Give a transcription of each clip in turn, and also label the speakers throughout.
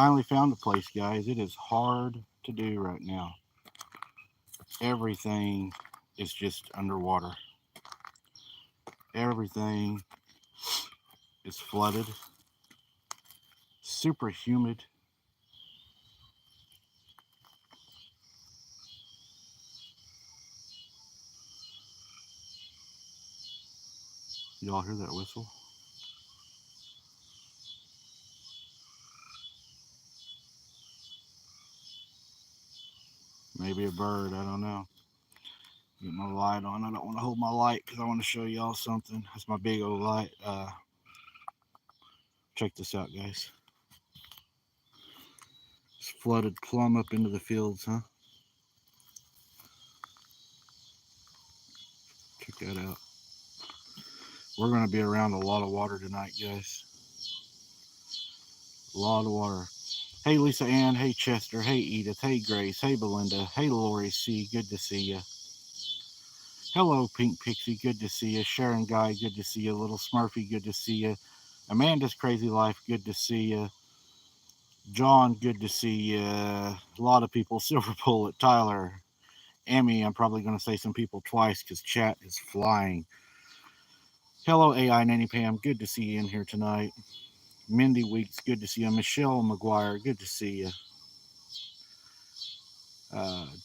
Speaker 1: Finally found a place, guys. It is hard to do right now. Everything is just underwater. Everything is flooded. Super humid. Y'all hear that whistle? Maybe a bird. I don't know. Get my light on. I don't want to hold my light because I want to show y'all something. That's my big old light. Check this out, guys. It's flooded plumb up into the fields, huh? Check that out. We're going to be around a lot of water tonight, guys. A lot of water. Hey, Lisa Ann. Hey, Chester. Hey, Edith. Hey, Grace. Hey, Belinda. Hey, Lori C. Good to see you. Hello, Pink Pixie. Good to see you. Sharon Guy. Good to see you. Little Smurfy. Good to see you. Amanda's Crazy Life. Good to see you. John. Good to see you. A lot of people. Silver Bullet. Tyler. Emmy. I'm probably going to say some people twice because chat is flying. Hello, AI Nanny Pam. Good to see you in here tonight. Mindy Weeks. Good to see you. Michelle McGuire. Good to see you.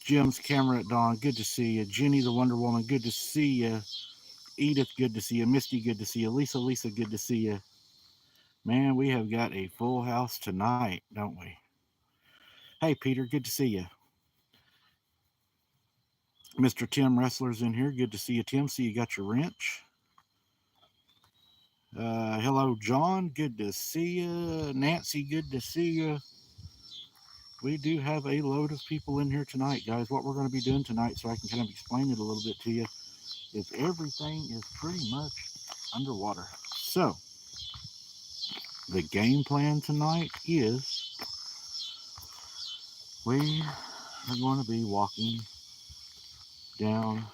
Speaker 1: Jim's Camera at Dawn, good to see you. Jenny the Wonder Woman, good to see you. Edith, good to see you. Misty, good to see you. Lisa, good to see you. Man, we have got a full house tonight, don't we? Hey, Peter, good to see you. Mr. Tim Wrestler's in here. Good to see you, Tim. See you got your wrench. Hello, John. Good to see you. Nancy, good to see you. We do have a load of people in here tonight, guys. What we're going to be doing tonight, so I can kind of explain it a little bit to you, is everything is pretty much underwater. So, the game plan tonight is we are going to be walking down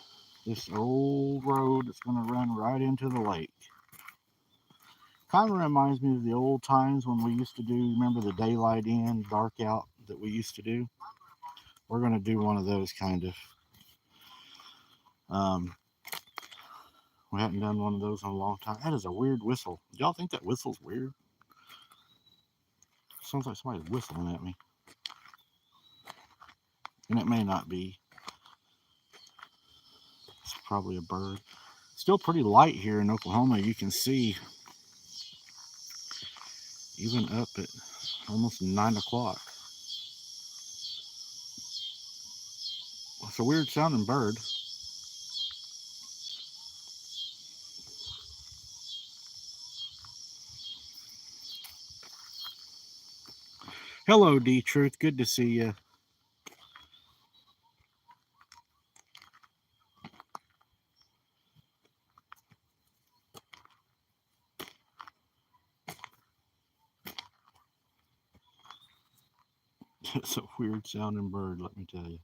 Speaker 1: this old road that's going to run right into the lake. Kind of reminds me of the old times when we used to do, remember the daylight in, dark out that we used to do? We're going to do one of those kind of. We haven't done one of those in a long time. That is a weird whistle. Y'all think that whistle's weird? Sounds like somebody's whistling at me. And it may not be. It's probably a bird. Still pretty light here in Oklahoma. You can see even up at almost 9 o'clock. It's a weird sounding bird. Hello, D-Truth. Good to see you. It's a weird sounding bird, let me tell you.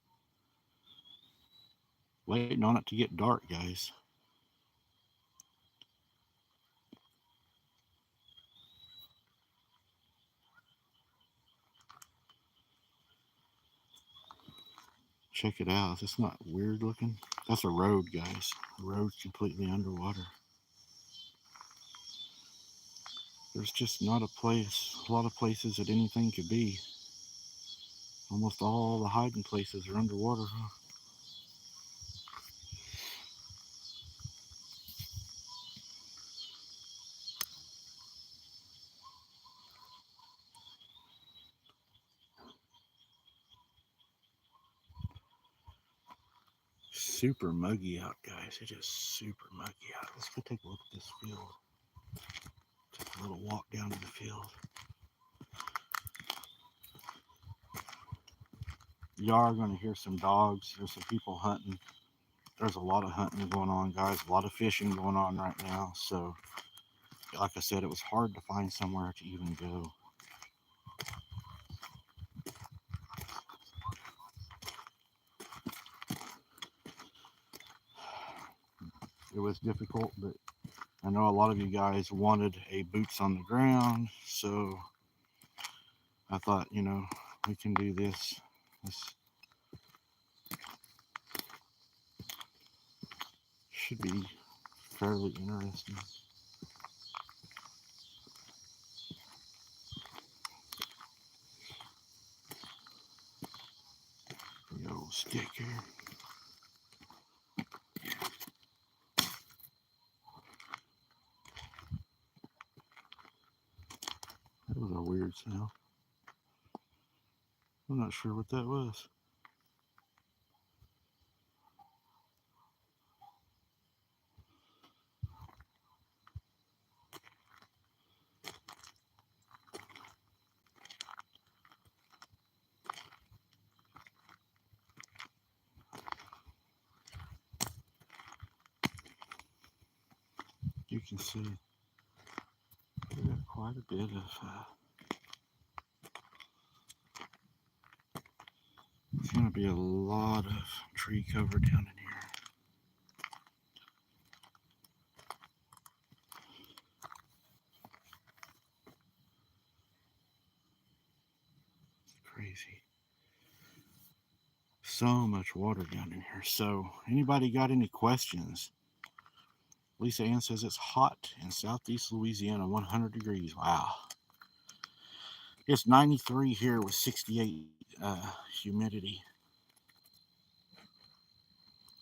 Speaker 1: Waiting on it to get dark, guys. Check it out. It's not weird looking. That's a road, guys. The road's completely underwater. There's just not a lot of places that anything could be. Almost all the hiding places are underwater, huh? Super muggy out, guys. It is super muggy out. Let's go take a look at this field. Take a little walk down to the field. You are going to hear some dogs. There's some people hunting. There's a lot of hunting going on, guys. A lot of fishing going on right now. So, like I said, it was hard to find somewhere to even go. It was difficult, but I know a lot of you guys wanted a boots on the ground, so I thought, we can do this. This should be fairly interesting. The old stick here. That was a weird sound. I'm not sure what that was. You can see we got quite a bit of it's going to be a lot of tree cover down in here. It's crazy. So much water down in here. So, anybody got any questions? Lisa Ann says it's hot in southeast Louisiana, 100 degrees. Wow. It's 93 here with 68 humidity.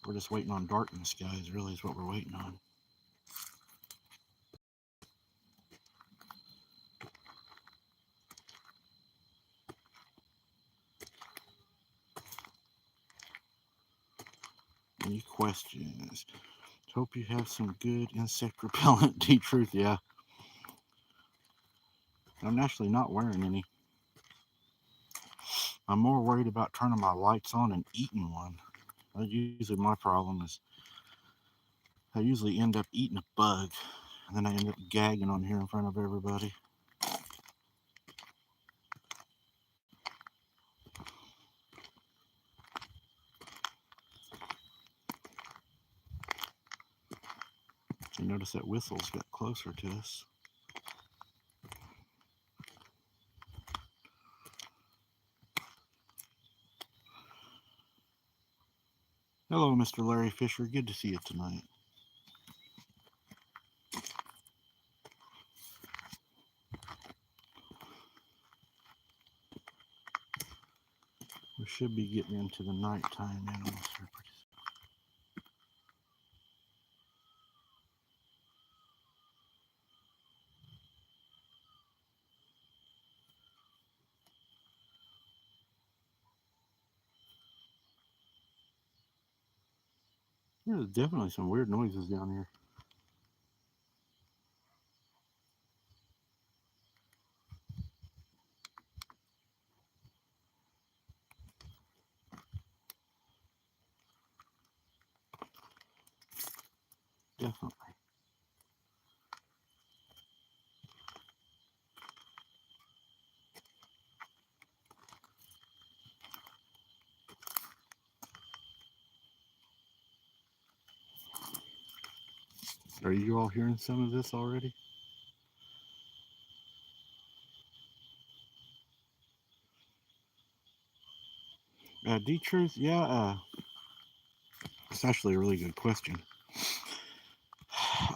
Speaker 1: We're just waiting on darkness, guys, really is what we're waiting on. Any questions? Hope you have some good insect repellent. D-Truth, yeah. I'm actually not wearing any. I'm more worried about turning my lights on and eating one. That's usually my problem is I usually end up eating a bug, and then I end up gagging on here in front of everybody. You notice that whistle's got closer to us. Hello, Mr. Larry Fisher. Good to see you tonight. We should be getting into the nighttime animals here pretty soon. There's definitely some weird noises down here. Definitely. Are you all hearing some of this already? D-Truth, yeah, it's actually a really good question.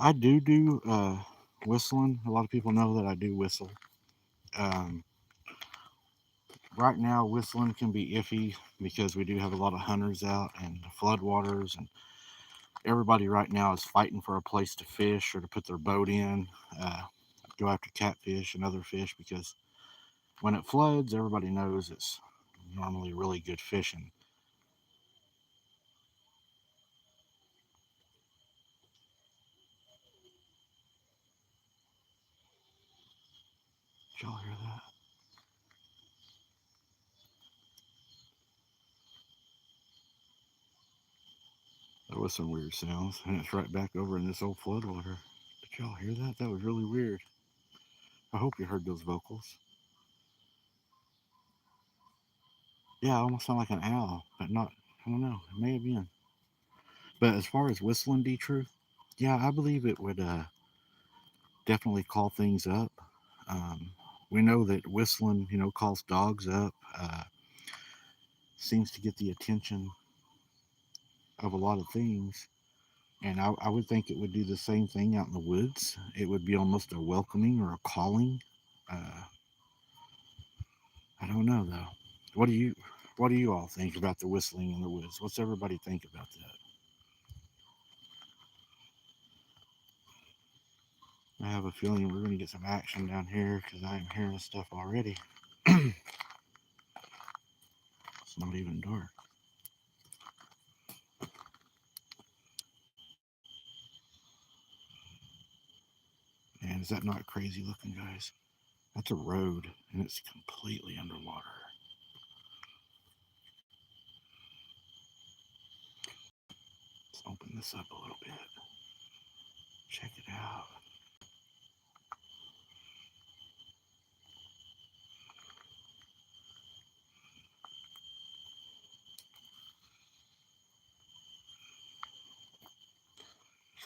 Speaker 1: I do whistling. A lot of people know that I do whistle. Um, right now, whistling can be iffy because we do have a lot of hunters out and floodwaters, and everybody right now is fighting for a place to fish or to put their boat in, go after catfish and other fish because when it floods, everybody knows it's normally really good fishing. Did y'all hear that? That was some weird sounds, and it's right back over in this old floodwater. Did y'all hear that? That was really weird. I hope you heard those vocals. Yeah, I almost sound like an owl, but not, I don't know, it may have been. But as far as whistling, D-Truth, yeah, I believe it would definitely call things up. Um, We know that whistling, calls dogs up, seems to get the attention of a lot of things. And I would think it would do the same thing out in the woods. It would be almost a welcoming or a calling. Uh, I don't know though. What do you all think about the whistling in the woods? What's everybody think about that? I have a feeling we're going to get some action down here because I am hearing stuff already. It's not even dark. And is that not crazy looking, guys? That's a road and it's completely underwater. Let's open this up a little bit. Check it out.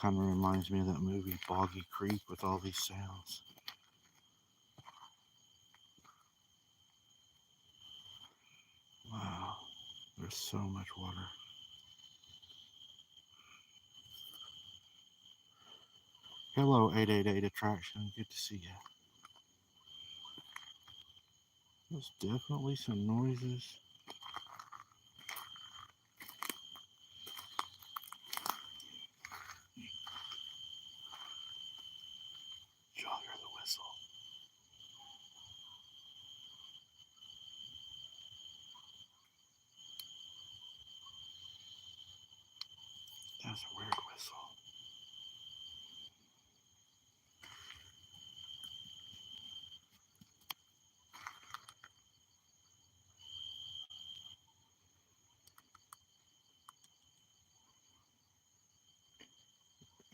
Speaker 1: Kind of reminds me of that movie Boggy Creek with all these sounds. Wow, there's so much water. Hello, 888 Attraction. Good to see you. There's definitely some noises. Did y'all hear the whistle? That's a weird whistle.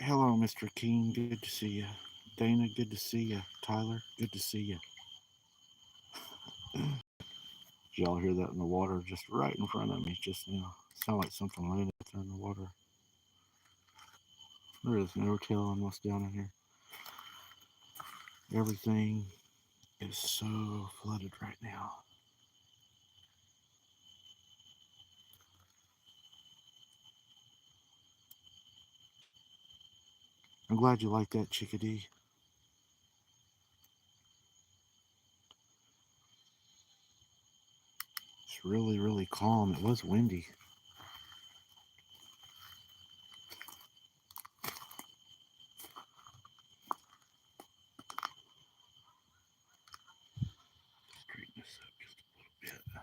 Speaker 1: Hello, Mr. King. Good to see you. Dana, good to see you. Tyler, good to see you. Did y'all hear that in the water just right in front of me just now? Sound like something landed there in the water. There is no telling what's down in here. Everything is so flooded right now. I'm glad you like that, chickadee. It's really, really calm. It was windy. Straighten this up just a little bit. There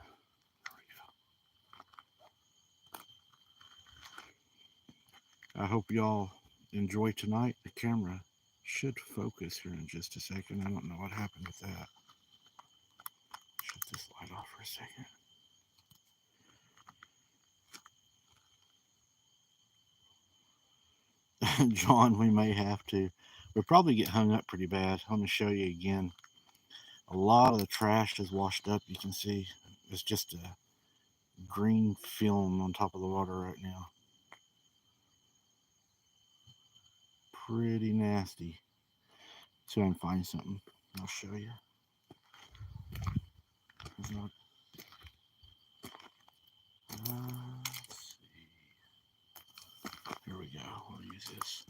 Speaker 1: we go. I hope y'all enjoy tonight. The camera should focus here in just a second. I don't know what happened with that. Shut this light off for a second. John, we may have to. We'll probably get hung up pretty bad. I'm going to show you again. A lot of the trash is washed up. You can see it's just a green film on top of the water right now. Pretty nasty. See if I can find something. I'll show you. Let's see. Here we go. We'll use this.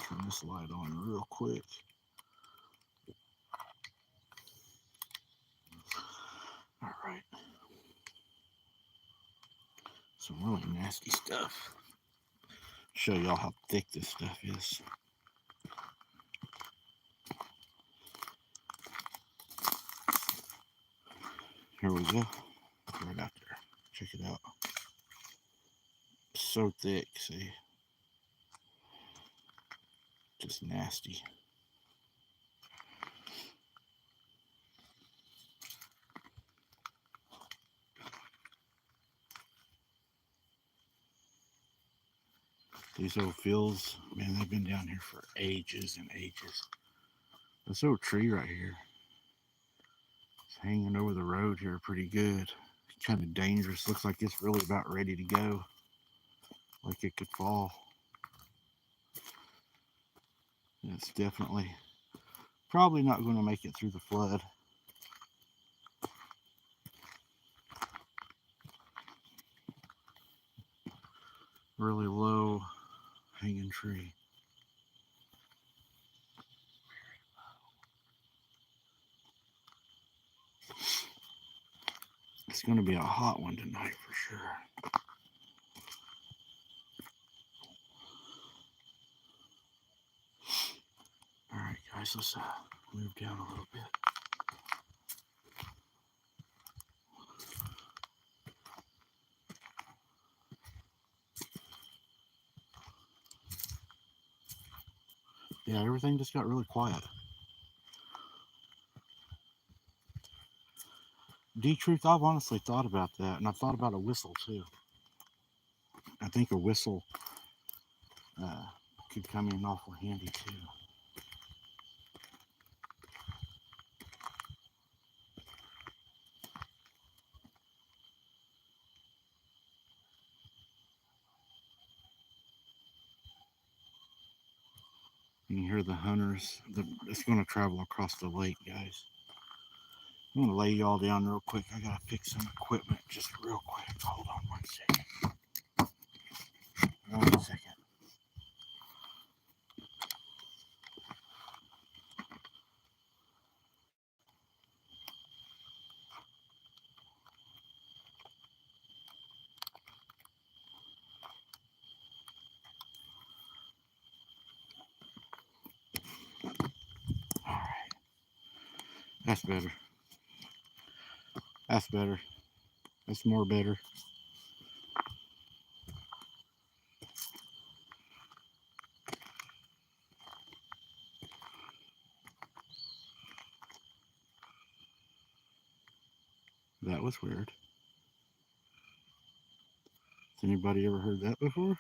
Speaker 1: Turn this light on real quick. All right. Some really nasty stuff. Show y'all how thick this stuff is. Here we go. Right out there. Check it out. So thick, see? Just nasty. These old fields, man, they've been down here for ages and ages. This old tree right here, it's hanging over the road here pretty good. It's kind of dangerous. Looks like it's really about ready to go. Like it could fall. And it's definitely Probably not going to make it through the flood. Really low hanging tree. It's going to be a hot one tonight for sure. Alright guys, let's move down a little bit. Yeah, everything just got really quiet. D-Truth, I've honestly thought about that, and I've thought about a whistle too. I think a whistle could come in awful handy too. You can hear the hunters. It's going to travel across the lake, guys. I'm going to lay y'all down real quick. I got to fix some equipment just real quick. Hold on 1 second. 1 second. All right. That's better. That's better. That's more better. That was weird. Has anybody ever heard that before?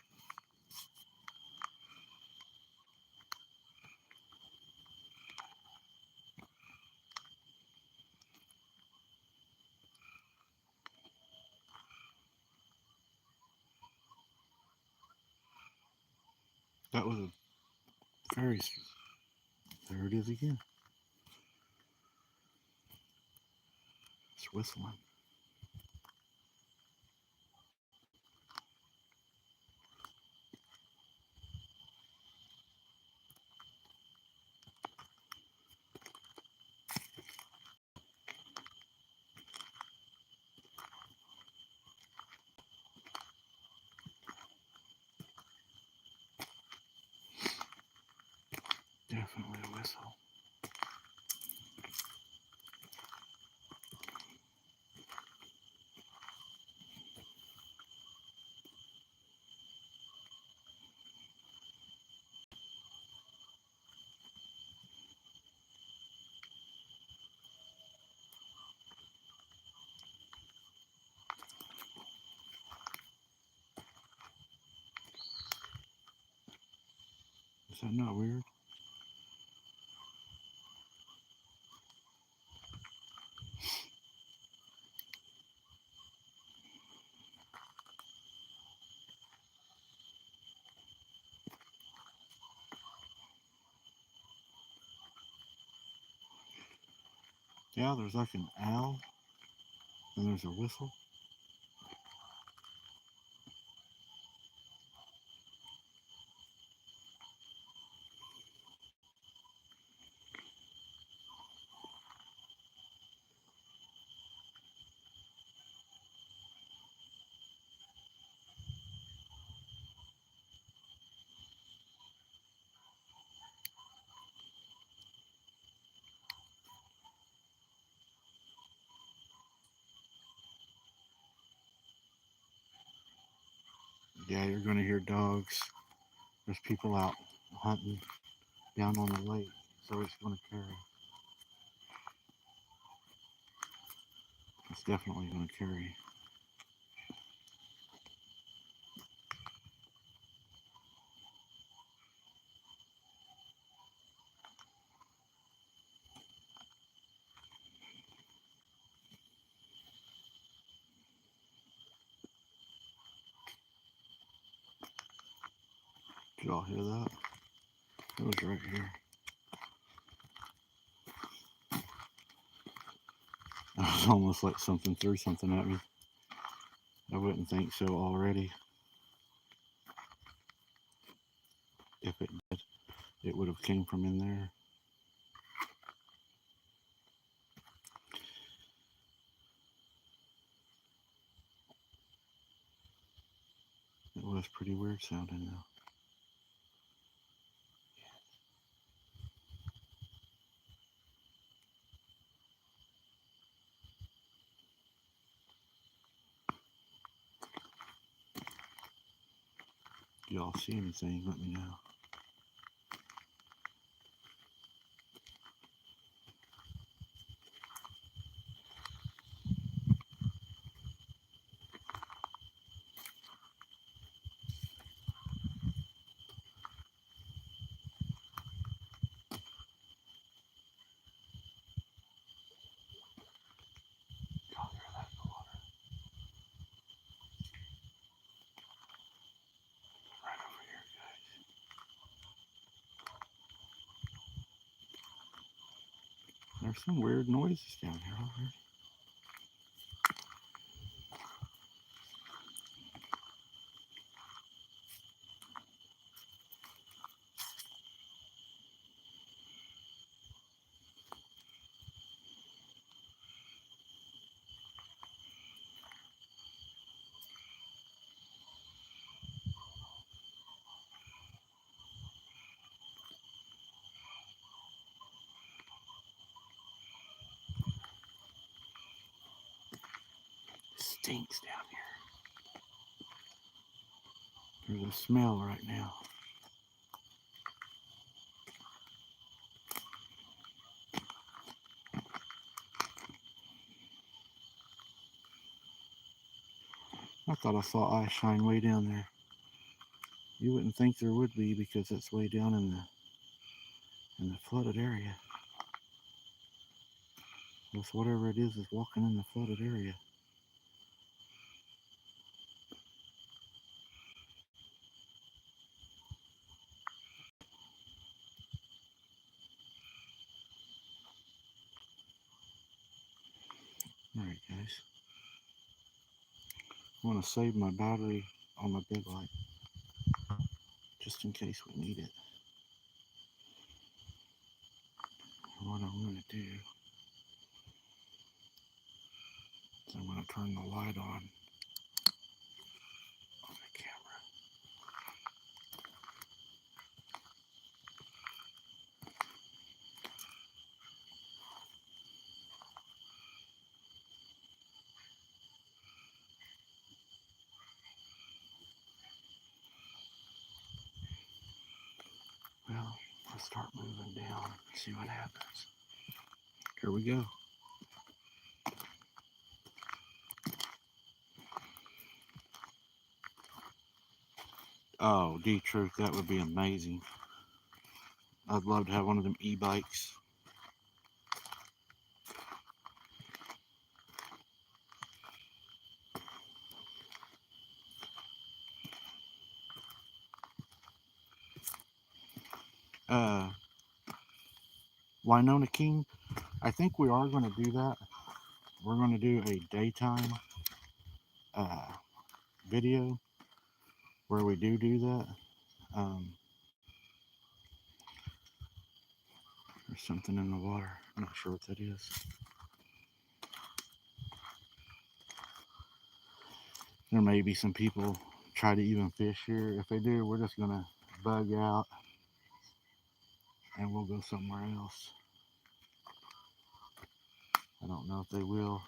Speaker 1: That was a very... There it is again. It's whistling. Definitely a whistle. Is that not weird? Yeah, there's like an owl, and there's a whistle. Yeah, you're going to hear dogs. There's people out hunting down on the lake, so it's going to carry. It's definitely going to carry. Did y'all hear that? It was right here. It was almost like something threw something at me. I wouldn't think so already. If it did, it would have came from in there. It was pretty weird sounding though. If y'all see anything, let me know. Y'all hear that in the water? Right over here, guys. There's some weird noises down here already. It stinks down here. There's a smell right now. I thought I saw ice shine way down there. You wouldn't think there would be because it's way down in the flooded area. Guess whatever it is walking in the flooded area. Alright guys. I want to save my battery on my big light. Just in case we need it. What I'm going to do is I'm going to turn the light on the camera. Well, let's start moving down and see what happens. Here we go. Oh, D-Truth, that would be amazing. I'd love to have one of them e-bikes. Winona King, I think we are going to do that. We're going to do a daytime video where we do that. There's something in the water. I'm not sure what that is. There may be some people try to even fish here. If they do, we're just going to bug out and we'll go somewhere else. I don't know if they will,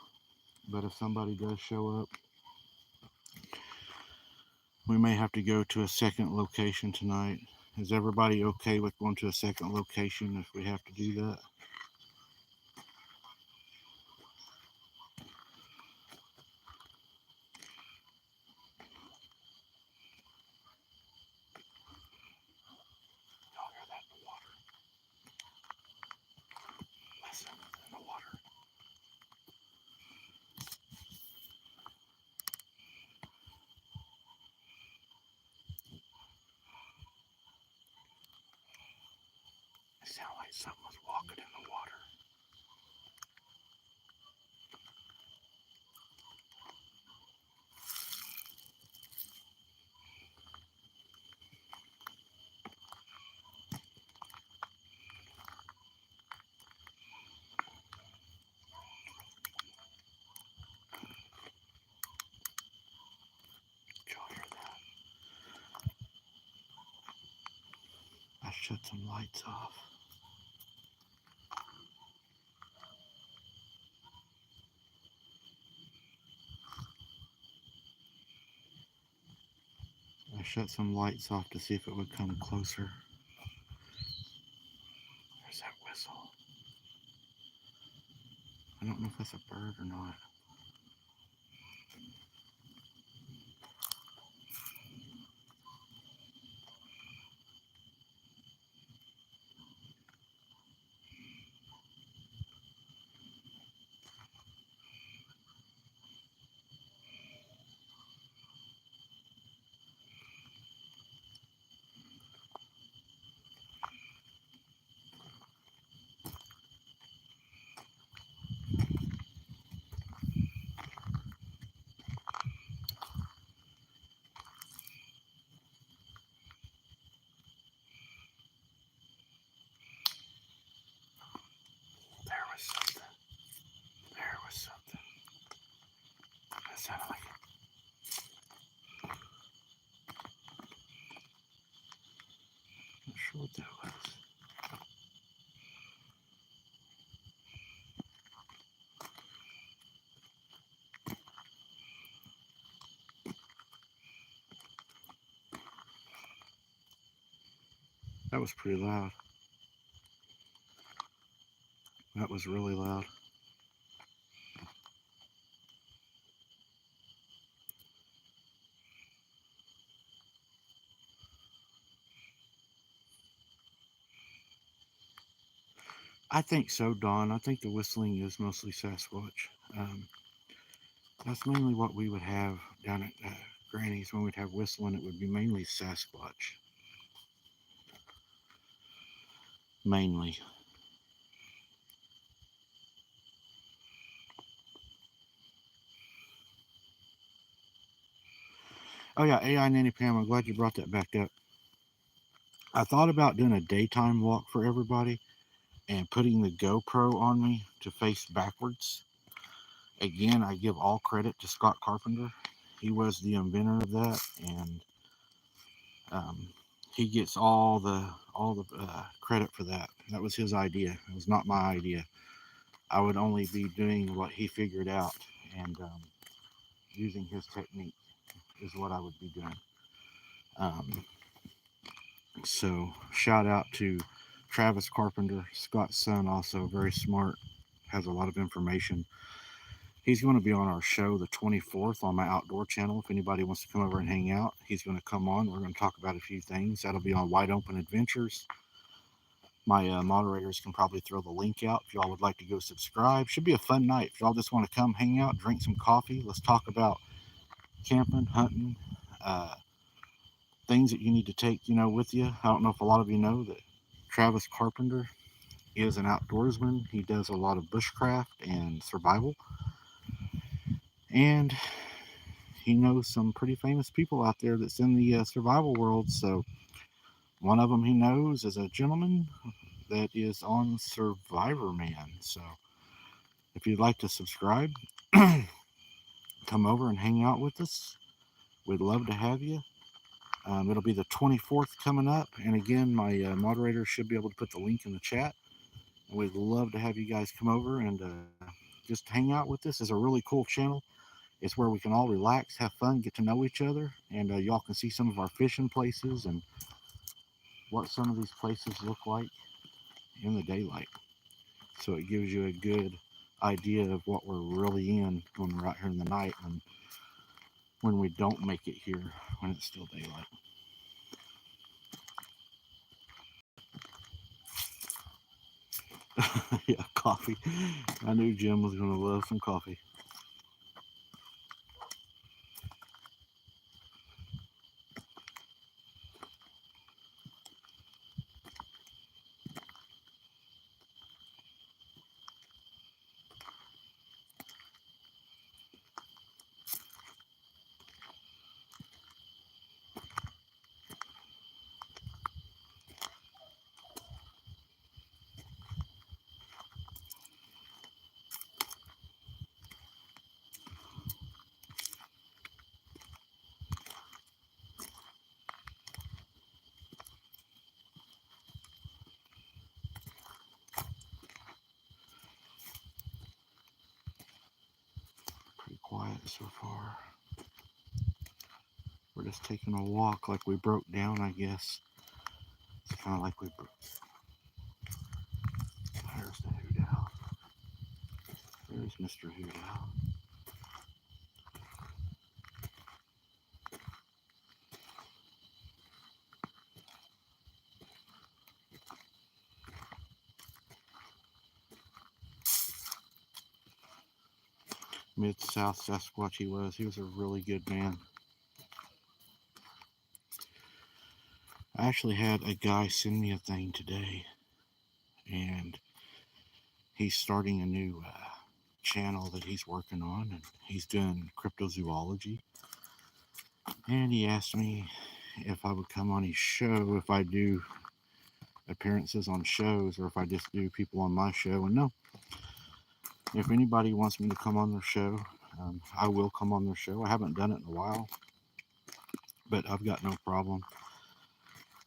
Speaker 1: but if somebody does show up, we may have to go to a second location tonight. Is everybody okay with going to a second location if we have to do that? Y'all hear that in the water? Listen, in the water. It sounded like something was walking in the water. Shut some lights off. I shut some lights off to see if it would come closer. There's that whistle. I don't know if that's a bird or not. There was something. There was something. That sounded like it. Not sure what that was. That was pretty loud. That was really loud. I think so, Don. I think the whistling is mostly Sasquatch. That's mainly what we would have down at Granny's when we'd have whistling. It would be mainly Sasquatch. Mainly. Oh yeah, AI Nanny Pam, I'm glad you brought that back up. I thought about doing a daytime walk for everybody and putting the GoPro on me to face backwards. Again, I give all credit to Scott Carpenter. He was the inventor of that, and he gets all the credit for that. That was his idea. It was not my idea. I would only be doing what he figured out, and using his technique is what I would be doing. So shout out to Travis Carpenter, Scott's son, also very smart, has a lot of information. He's going to be on our show the 24th on my outdoor channel. If anybody wants to come over and hang out, he's going to come on. We're going to talk about a few things. That'll be on Wide Open Adventures. My moderators can probably throw the link out if y'all would like to go subscribe. Should be a fun night. If y'all just want to come hang out, drink some coffee, let's talk about camping, hunting, things that you need to take, with you. I don't know if a lot of you know that Travis Carpenter is an outdoorsman. He does a lot of bushcraft and survival. And he knows some pretty famous people out there that's in the survival world. So one of them he knows is a gentleman that is on Survivor Man. So if you'd like to subscribe, come over and hang out with us. We'd love to have you. It'll be the 24th coming up. And again, my moderator should be able to put the link in the chat. And we'd love to have you guys come over and just hang out with us. It's a really cool channel. It's where we can all relax, have fun, get to know each other. And y'all can see some of our fishing places and what some of these places look like in the daylight. So it gives you a good idea of what we're really in when we're out here in the night and when we don't make it here when it's still daylight. Yeah, coffee. I knew Jim was going to love some coffee. so far. We're just taking a walk like we broke down, I guess. It's kind of like we broke. There's the hoot owl. There's Mr. Hoot Owl. Mid-South Sasquatch he was. He was a really good man. I actually had a guy send me a thing today, and he's starting a new channel that he's working on, and he's doing cryptozoology. And he asked me if I would come on his show, if I do appearances on shows, or if I just do people on my show. And no, if anybody wants me to come on their show, I will come on their show. I haven't done it in a while, but I've got no problem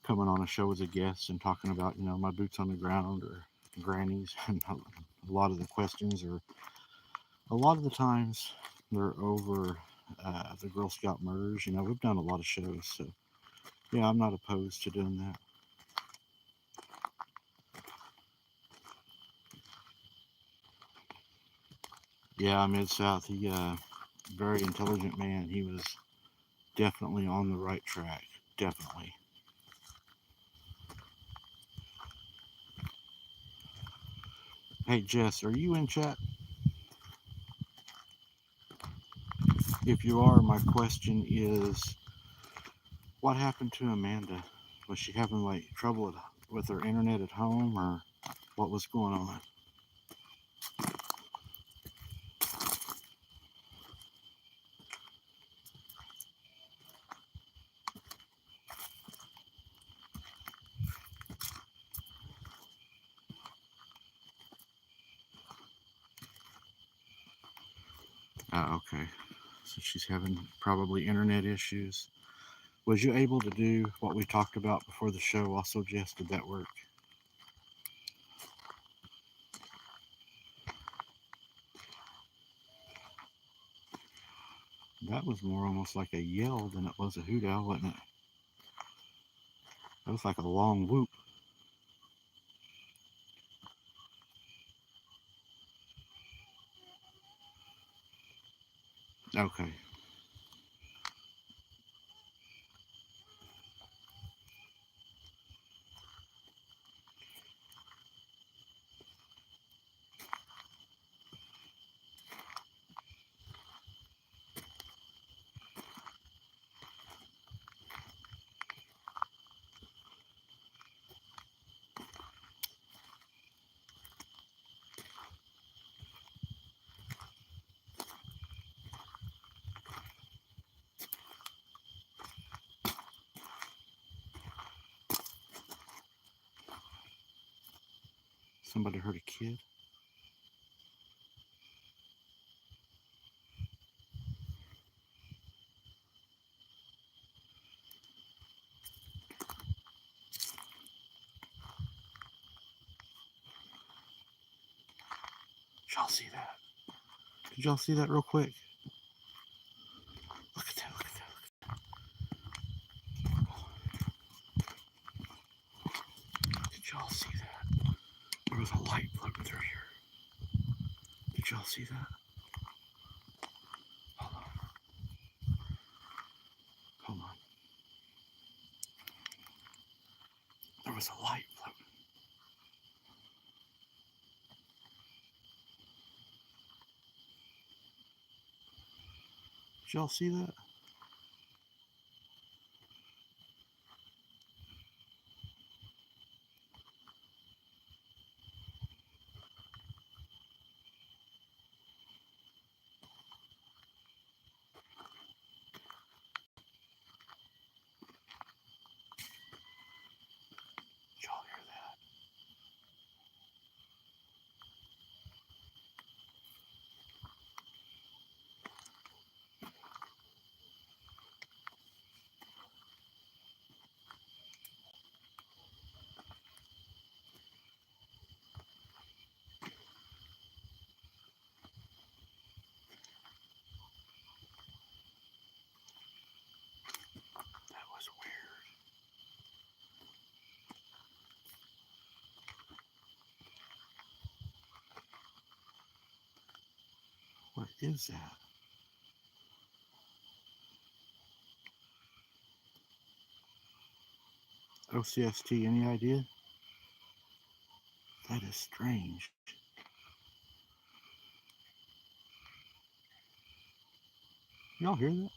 Speaker 1: coming on a show as a guest and talking about, my boots on the ground or grannies. And a lot of the questions, or a lot of the times, they're over the Girl Scout murders. We've done a lot of shows, so yeah, I'm not opposed to doing that. Yeah, Mid-South, he very intelligent man. He was definitely on the right track. Definitely. Hey, Jess, are you in chat? If you are, my question is, what happened to Amanda? Was she having trouble with her internet at home, or what was going on? Okay. So she's having probably internet issues. Was you able to do what we talked about before the show also, Jess? Did that work? That was more almost like a yell than it was a hoot owl, wasn't it? That was like a long whoop. Okay. Somebody heard a kid? Did y'all see that? Did y'all see that real quick? Look at that, look at that, look at that. Did y'all see that? There was a light floating through here. Did y'all see that? Hold on. Hold on. There was a light floating. Did y'all see that? Did y'all hear that? What is that? OCST, any idea? That is strange. Y'all hear that?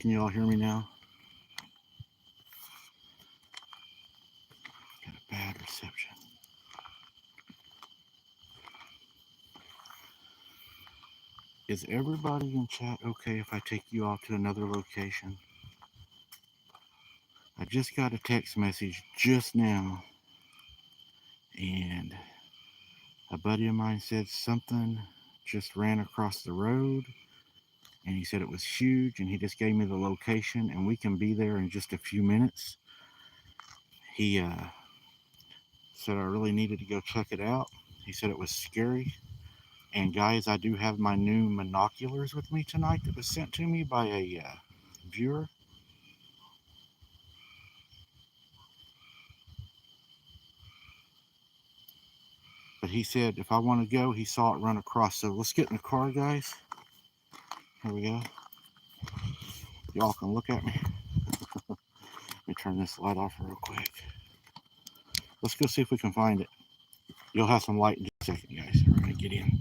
Speaker 1: Can you all hear me now? Got a bad reception. Is everybody in chat okay if I take you all to another location? I just got a text message just now, and a buddy of mine said something just ran across the road, and he said it was huge, and he just gave me the location, and we can be there in just a few minutes. He said I really needed to go check it out. He said it was scary. And guys, I do have my new binoculars with me tonight that was sent to me by a viewer. But he said if I want to go, he saw it run across. So let's get in the car, guys. Here we go. Y'all can look at me. Let me turn this light off real quick. Let's go see if we can find it. You'll have some light in just a second, guys. We're going to get in.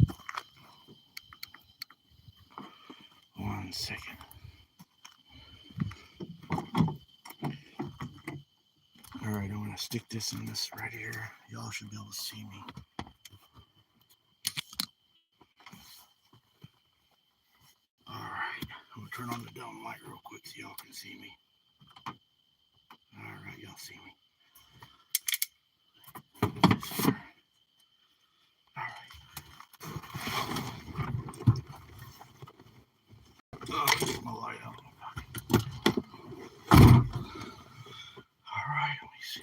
Speaker 1: 1 second. Alright, I'm going to stick this in this right here. Y'all should be able to see me. Alright, I'm going to turn on the dome light real quick so y'all can see me. Alright, y'all see me. Alright. Oh, get my light out. Alright, let me see.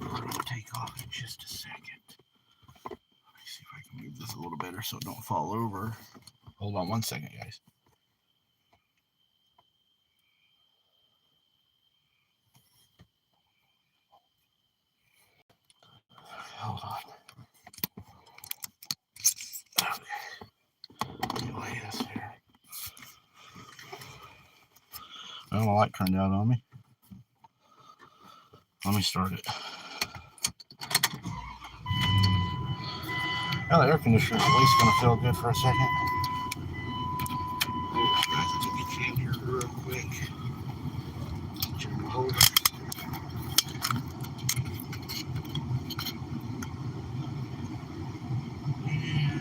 Speaker 1: We're going to take off in just a second. Let me see if I can move this a little better so it don't fall over. Hold on 1 second, guys. Hold on. Okay. Let me lay this here. Oh, my light turned out on me. Let me start it. Now the air conditioner is at least going to feel good for a second. Oh, guys, let's get you in here real quick. Get you in the holder. And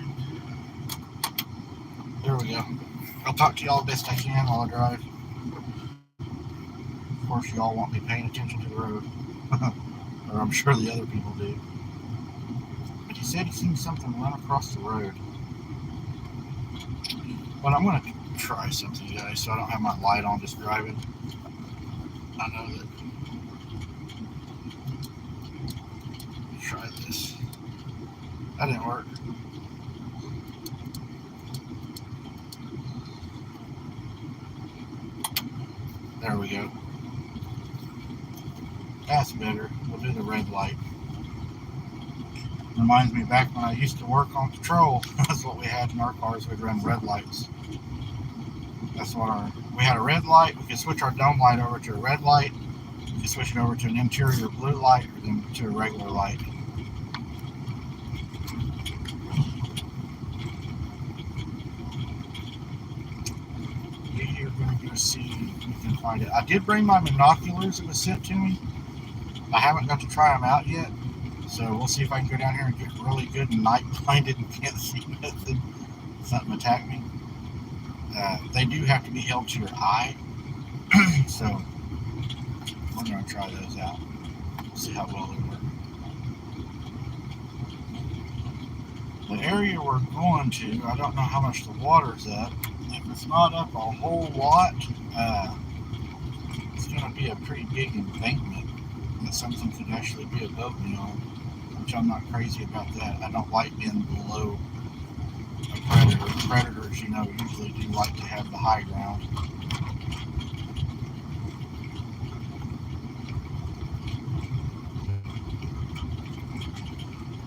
Speaker 1: there we go. I'll talk to y'all best I can while I drive. Of course, y'all want me paying attention to the road. Or I'm sure the other people do. But he said he seen something run across the road. But I'm going to try something, guys, so I don't have my light on just driving. I know that. Try this. That didn't work. There we go. That's better. We'll do the red light. Reminds me back when I used to work on patrol. That's what we had in our cars. We'd run red lights. That's what we had a red light. We could switch our dome light over to a red light. We could switch it over to an interior blue light or then to a regular light. find it. I did bring my binoculars that was sent to me. I haven't got to try them out yet. So we'll see if I can go down here and get really good and night blinded and can't see nothing. Something attack me. They do have to be held to your eye. So we're going to try those out. See how well they work. The area we're going to, I don't know how much the water's up. If it's not up a whole lot, it's going to be a pretty big embankment that something could actually be above me on, which I'm not crazy about that. I don't like being below a predator. Predators, you know, usually do like to have the high ground.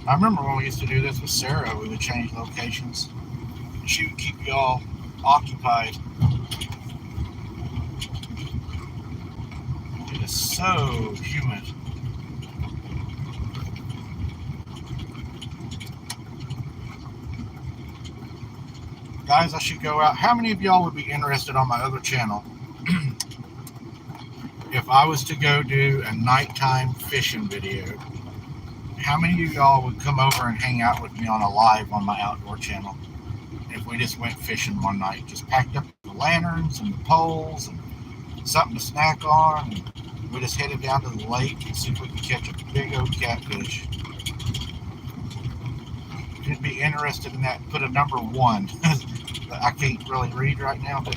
Speaker 1: I remember when we used to do this with Sarah, we would change locations. She would keep you all occupied. It is so humid. Guys, I should go out. How many of y'all would be interested on my other channel if I was to go do a nighttime fishing video? How many of y'all would come over and hang out with me on a live on my outdoor channel if we just went fishing one night? Just packed up the lanterns and the poles and something to snack on. And we just headed down to the lake and see if we can catch a big old catfish. If you'd be interested in that, put a number 1. I can't really read right now, but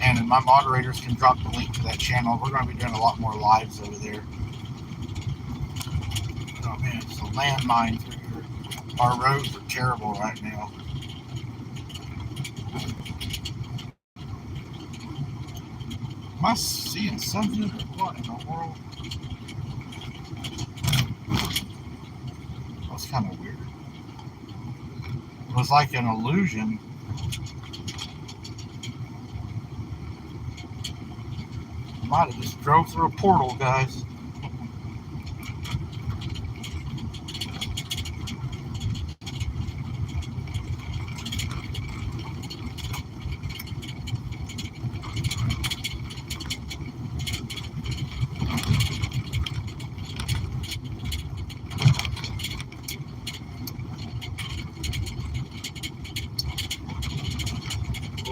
Speaker 1: and my moderators can drop the link to that channel. We're going to be doing a lot more lives over there. Oh man, it's a landmine through here. Our roads are terrible right now. Am I seeing something or what in the world? That's kind of weird. It was like an illusion. I might have just drove through a portal, guys.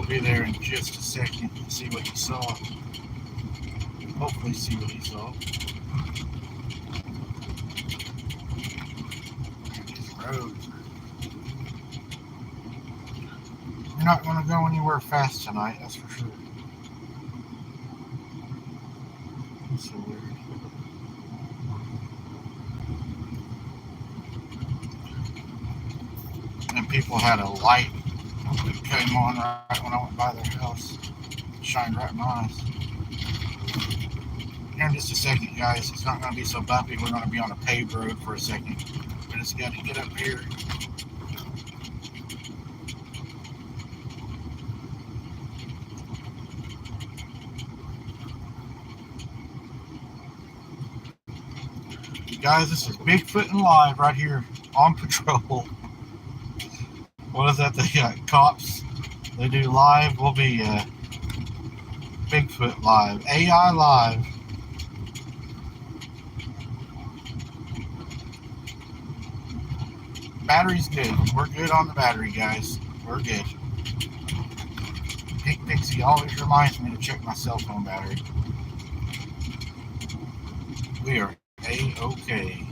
Speaker 1: Be there in just a second and see what he saw. Hopefully see what he saw. These roads. You're not going to go anywhere fast tonight, that's for sure. That's so weird. And people had a light that came on right when I went by their house. It shined right in my eyes. Here in just a second, guys. It's not going to be so bumpy. We're going to be on a paved road for a second. We just got to get up here. Guys, this is Bigfoot and Live right here on patrol. What is that? They got cops. They do live. We'll be Bigfoot Live. AI Live. Battery's good. We're good on the battery, guys. We're good. Pink Pixie always reminds me to check my cell phone battery. We are A-OK.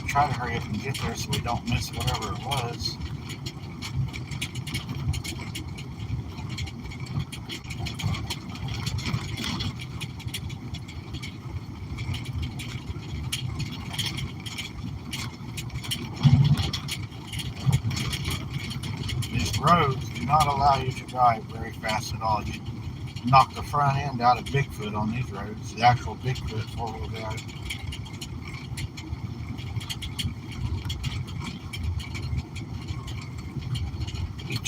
Speaker 1: Try to hurry up and get there so we don't miss whatever it was. These roads do not allow you to drive very fast at all. You knock the front end out of Bigfoot on these roads, the actual Bigfoot four-wheel drive.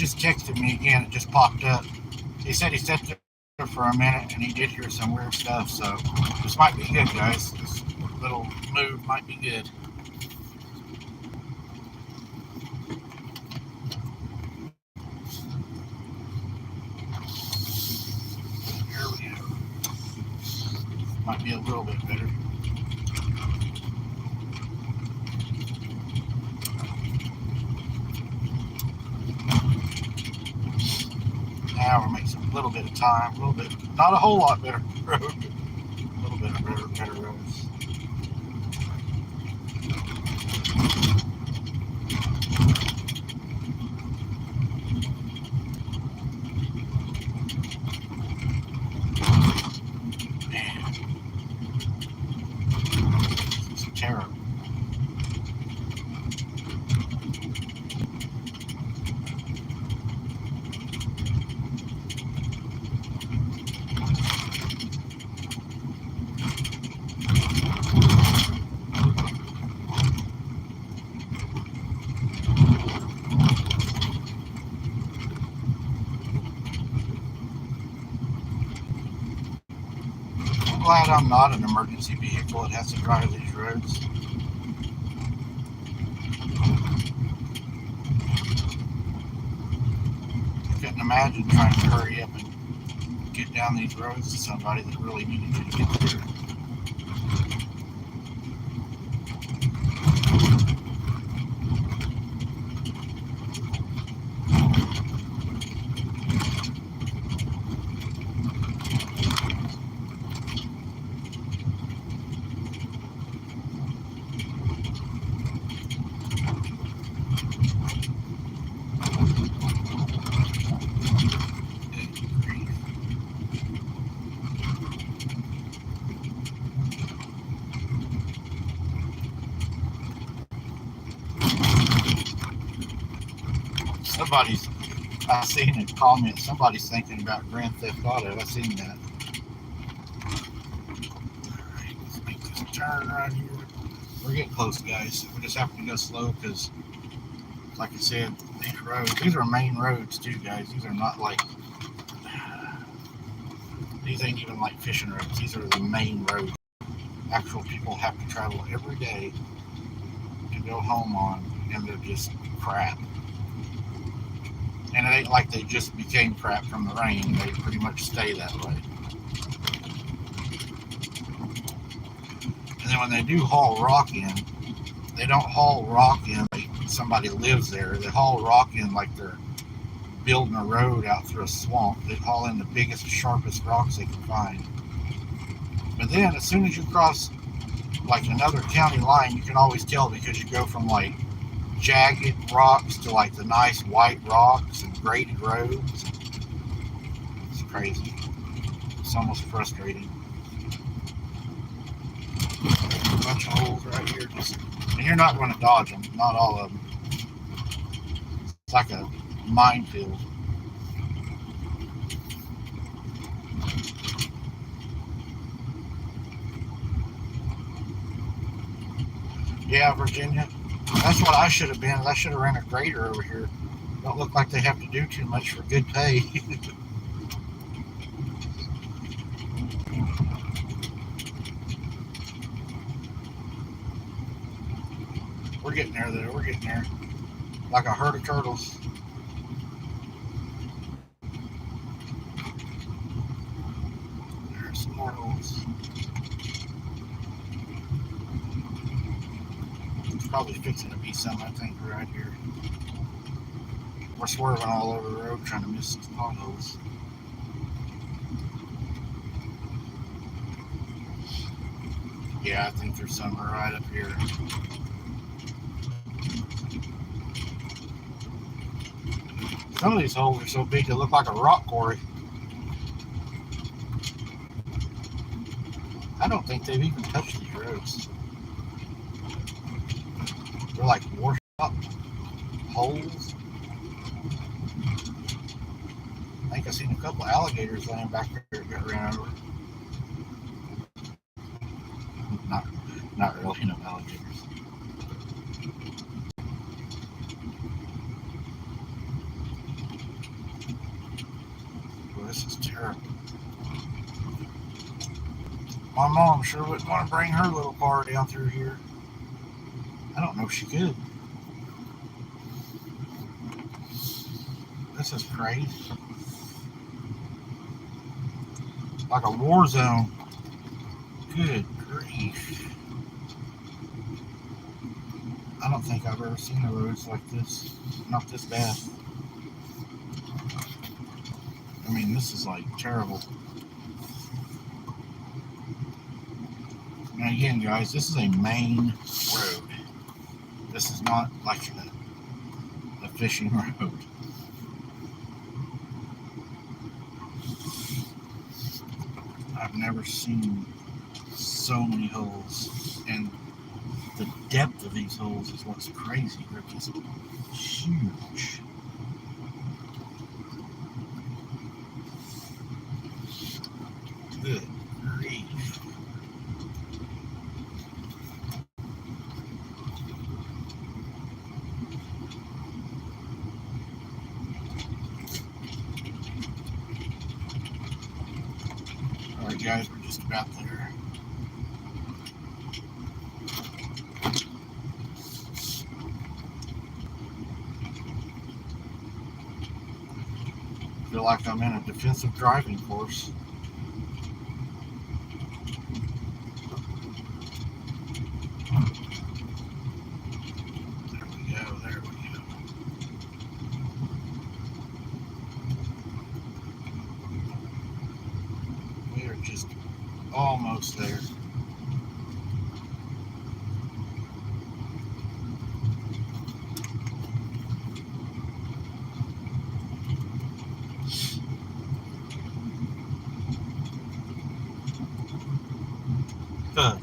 Speaker 1: just texted me again. It just popped up. He said he sat there for a minute and he did hear some weird stuff. So this might be good, guys. This little move might be good. Here we go. Might be a little bit better. Now we're making a little bit of time, a little bit, not a whole lot better road, but a little bit of better roads. Man, it's terrible. I'm glad I'm not an emergency vehicle that has to drive these roads. I couldn't imagine trying to hurry up and get down these roads to somebody that really needed you to get there. I seen a comment, somebody's thinking about Grand Theft Auto. I seen that. Alright, let's make this turn right here. We're getting close, guys. We just have to go slow because, like I said, these are main roads too, guys. These are not like, these ain't even like fishing roads. These are the main roads. Actual people have to travel every day to go home on, and they're just crap. And it ain't like they just became crap from the rain. They pretty much stay that way. And then when they do haul rock in, they don't haul rock in like somebody lives there. They haul rock in like they're building a road out through a swamp. They haul in the biggest, sharpest rocks they can find. But then as soon as you cross like another county line, you can always tell because you go from like jagged rocks to like the nice white rocks and graded roads. It's crazy. It's almost frustrating. A bunch of holes right here, and you're not going to dodge them. Not all of them. It's like a minefield. Yeah, Virginia. That's what I should have been. I should have ran a grader over here. Don't look like they have to do too much for good pay. We're getting there, though. We're getting there. Like a herd of turtles. There's some more holes. It's probably fixing to be some, I think, right here. We're swerving all over the road trying to miss these potholes. Yeah, I think there's some right up here. Some of these holes are so big they look like a rock quarry. I don't think they've even touched these roads. They're like washed up holes. I think I've seen a couple of alligators laying back there that got ran over. Not really, no alligators. My mom sure wouldn't want to bring her little car down through here. I don't know if she could. This is crazy. Like a war zone. Good grief. I don't think I've ever seen the roads like this. Not this bad. I mean, this is like terrible. And again, guys, this is a main road. This is not like a fishing road. I've never seen so many holes, and the depth of these holes is what's crazy. They're just huge. Good grief. Alright guys, we're just about there. I feel like I'm in a defensive driving course. There we go, there we go. We are just almost there. Good.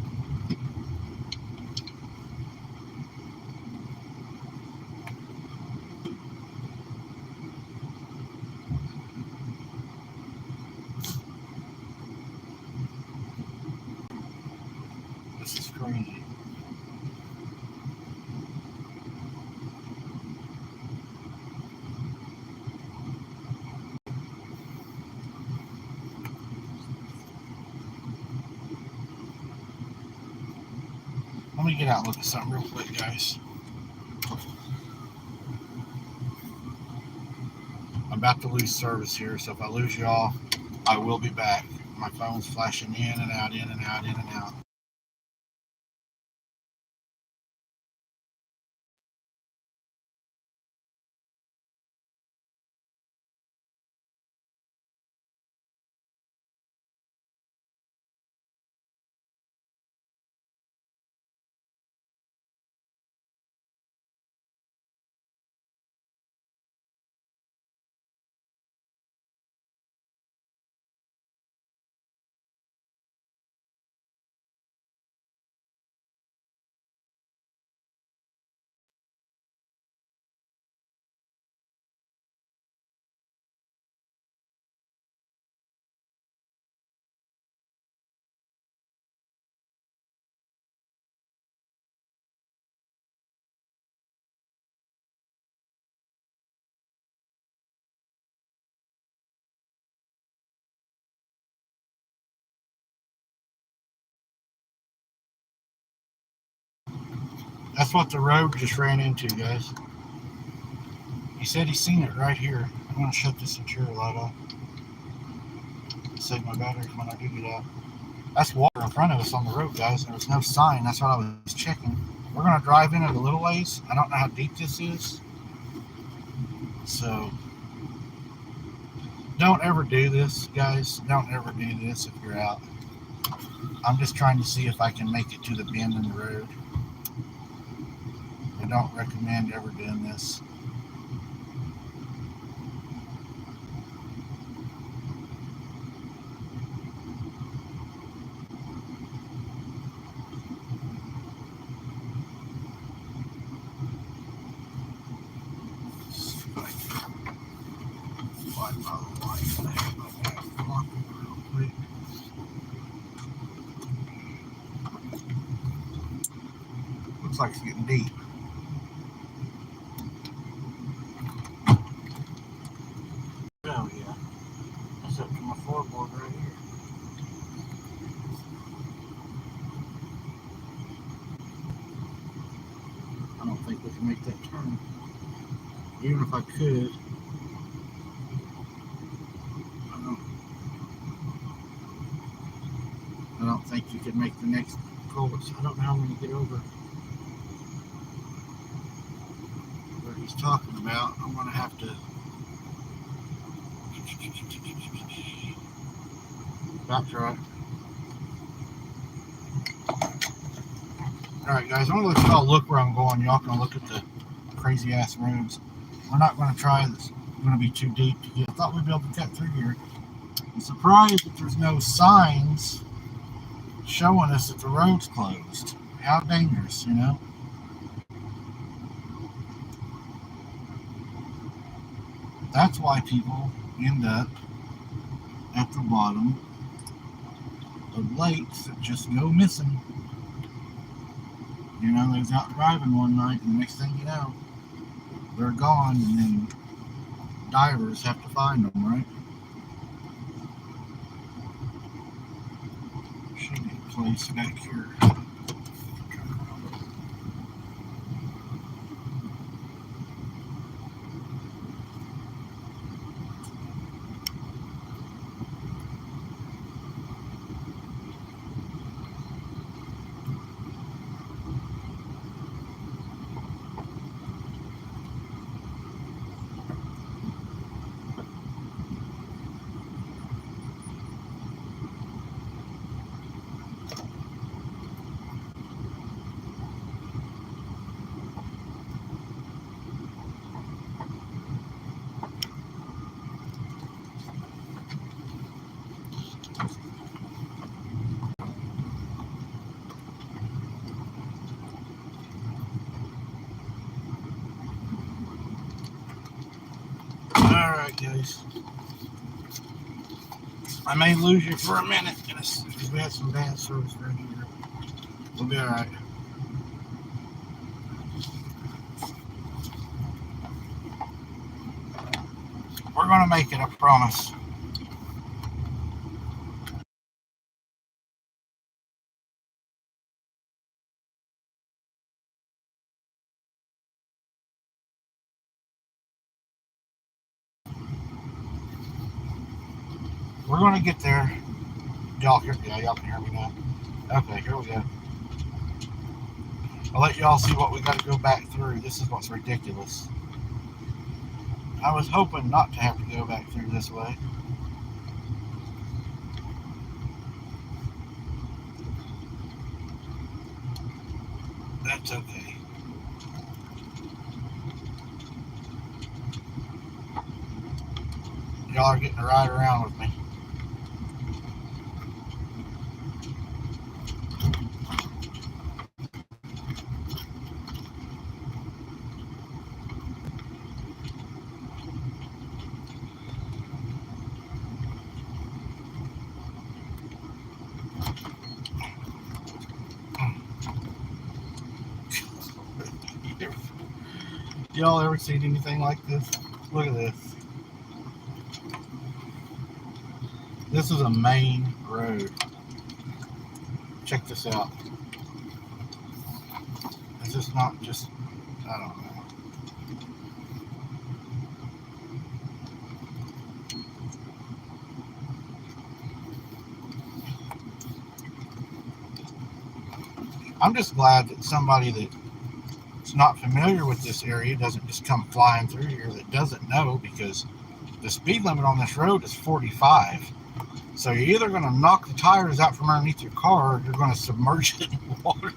Speaker 1: This is crazy. Let me get out and look at something real quick, guys. I'm about to lose service here, so if I lose y'all, I will be back. My phone's flashing in and out, in and out, in and out. That's what the road just ran into, guys. He said he's seen it right here. I'm going to shut this interior light off. Save my batteries when I do get out. That's water in front of us on the road, guys. There was no sign. That's what I was checking. We're going to drive in it a little ways. I don't know how deep this is. So, don't ever do this, guys. Don't ever do this if you're out. I'm just trying to see if I can make it to the bend in the road. I don't recommend ever doing this. Looks like it's getting deep. Oh yeah, that's up to my floorboard right here. think we can make that turn. Even if I could, I don't think you could make the next culvert. I don't know how I'm going to get over where he's talking about. I'm going to have to backtrack. Alright guys, I'm going to let y'all look where I'm going. Y'all can look at the crazy ass roads. We're not going to try this. It's going to be too deep to get. I thought we'd be able to cut through here. I'm surprised that there's no signs showing us that the road's closed. How dangerous, you know? That's why people end up at the bottom of lakes that just go missing. You know, they was out driving one night, and the next thing you know, they're gone, and then divers have to find them, right? Should be a place back here. Alright guys, I may lose you for a minute because we had some bad service right here. We'll be alright. We're going to make it, I promise. We're going to get there. Y'all can hear me now. Okay, here we go. I'll let y'all see what we got to go back through. This is what's ridiculous. I was hoping not to have to go back through this way. That's okay. Y'all are getting to ride around with me. Y'all ever seen anything like this? Look at this. This is a main road. Check this out. Is this not just, I don't know. I'm just glad that somebody that's not familiar with this area doesn't just come flying through here that doesn't know, because the speed limit on this road is 45. So you're either going to knock the tires out from underneath your car, or you're going to submerge it in water.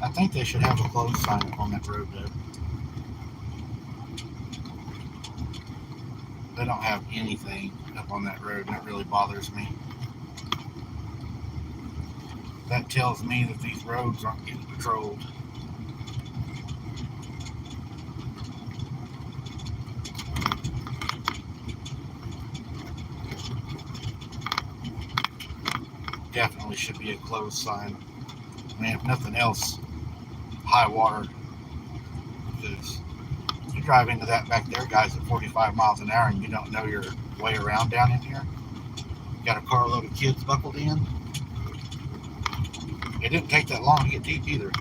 Speaker 1: I think they should have a closed sign up on that road, though. They don't have anything up on that road, and that really bothers me. That tells me that these roads aren't getting patrolled. Definitely should be a closed sign. I mean, if nothing else, high water. Because you drive into that back there, guys, at 45 miles an hour, and you don't know your way around down in here. You got a carload of kids buckled in. It didn't take that long to get deep either.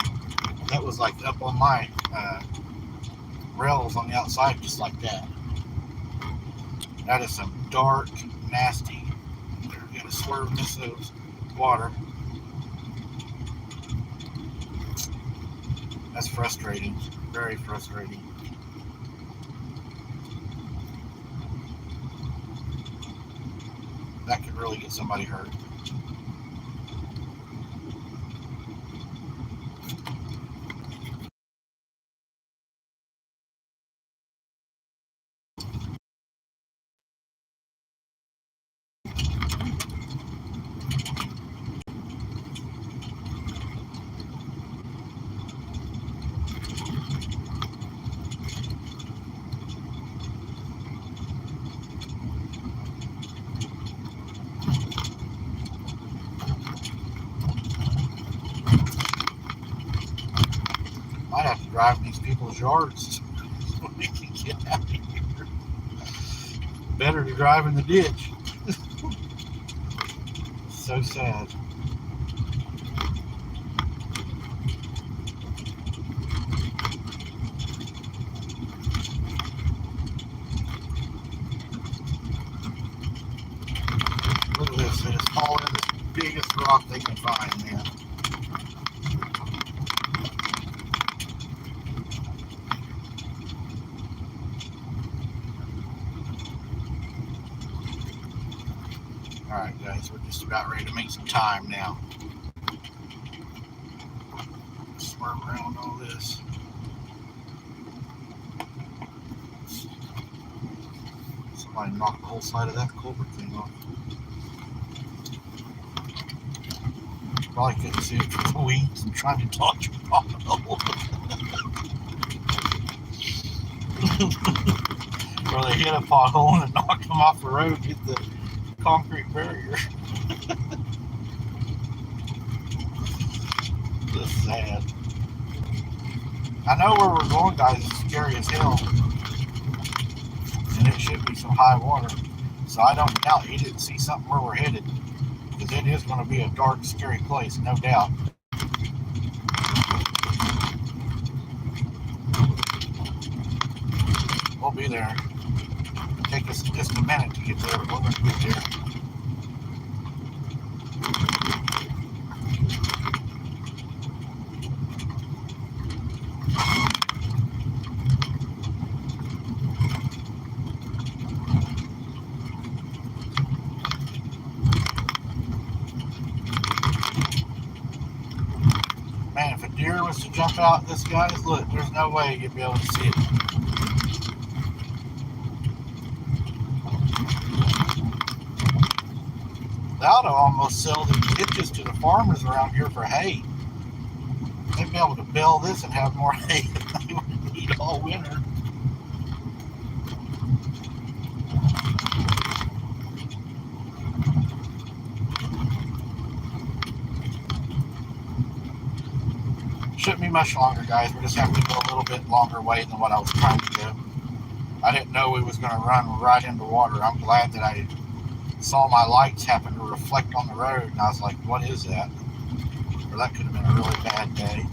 Speaker 1: That was like up on my rails on the outside, just like that. That is some dark, nasty. They're gonna swerve this water. That's frustrating. Very frustrating. That could really get somebody hurt. Might have to drive in these people's yards so we can get out of here. Better to drive in the ditch. So sad. Look at this. They just haul in the biggest rock they can find, man. Alright guys, we're just about ready to make some time now. Swerve around all this. Somebody knocked the whole side of that culvert thing off. Probably couldn't see it through the weeds and trying to dodge a pothole. Or they hit a pothole and knocked them off the road, hit the concrete barrier. Just sad. I know where we're going, guys. It's scary as hell. And it should be some high water. So I don't doubt he didn't see something where we're headed. Because it is going to be a dark, scary place, no doubt. We'll be there. It'll take us just a minute to get there, but we're going to get there. Man, if a deer was to jump out this guy's, look, there's no way you'd be able to see it. That would almost sell the ditches to the farmers around here for hay. They'd be able to bale this and have more hay than they would need all winter. Shouldn't be much longer, guys. We just have to go a little bit longer way than what I was trying to do. I didn't know we was going to run right into water. I'm glad that I saw my lights happen to reflect on the road, and I was like, what is that? Or that could have been a really bad day.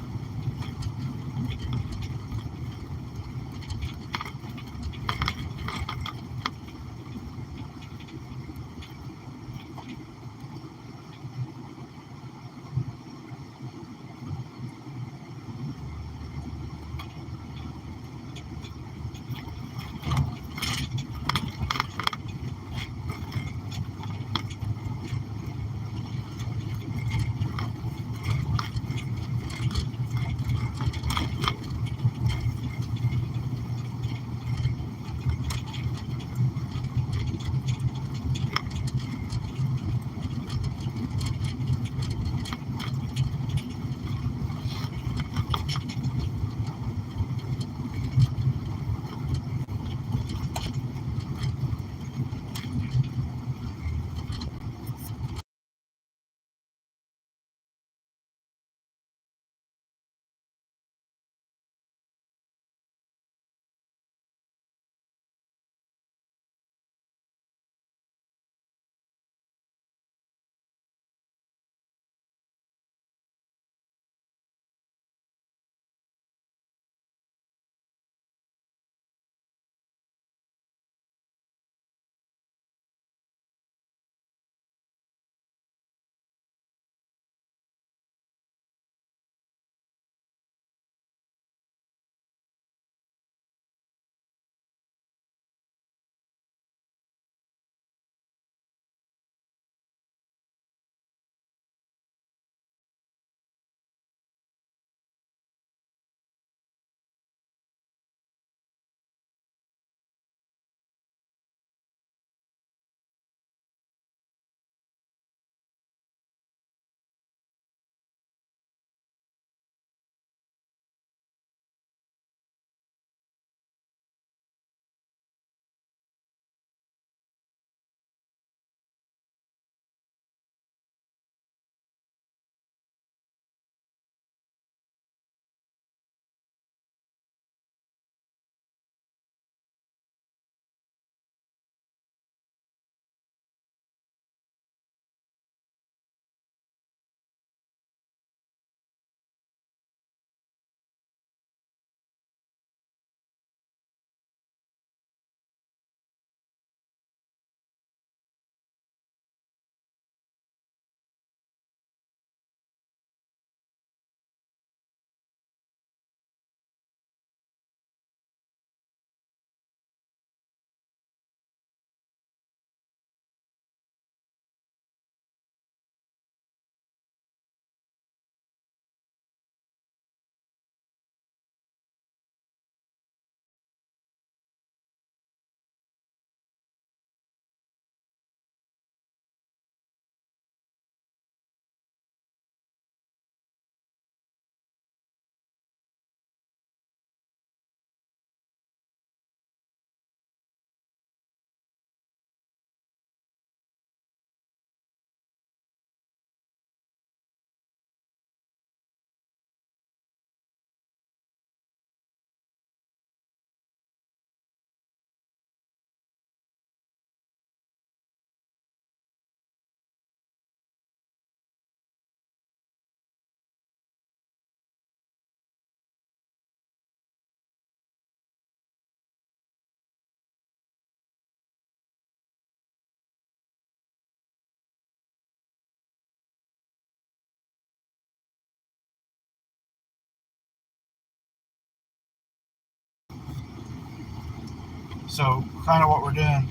Speaker 1: So kind of what we're doing.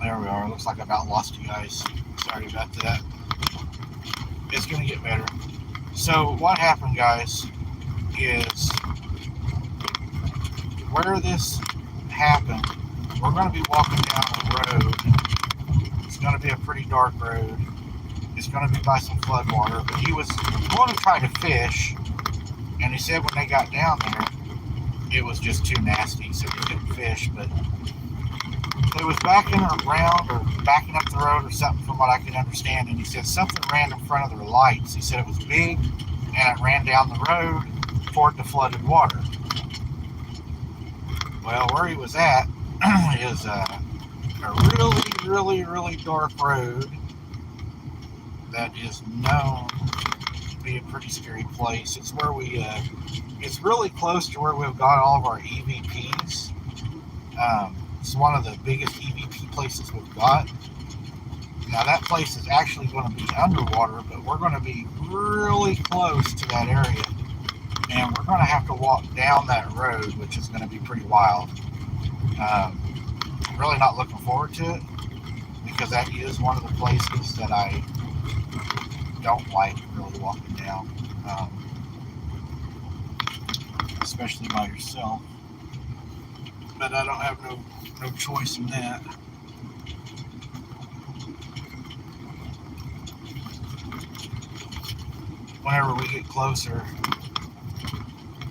Speaker 1: There we are. Looks like I about lost you guys. Sorry about that. It's going to get better. So what happened, guys, is where this happened, we're going to be walking down a road. It's going to be a pretty dark road. It's going to be by some flood water. But he was going to try to fish, and he said when they got down there, it was just too nasty, so he couldn't fish. But it was backing around or backing up the road or something from what I could understand, and he said something ran in front of their lights. He said it was big, and it ran down the road toward the flooded water. Well, where he was at is a really dark road that is known to be a pretty scary place. It's where it's really close to where we've got all of our EVPs. It's one of the biggest EVP places we've got. Now that place is actually going to be underwater, but we're going to be really close to that area, and we're going to have to walk down that road, which is going to be pretty wild. I'm really not looking forward to it, because that is one of the places that I don't like really walking down, especially by yourself. But I don't have no choice in that. Whenever we get closer,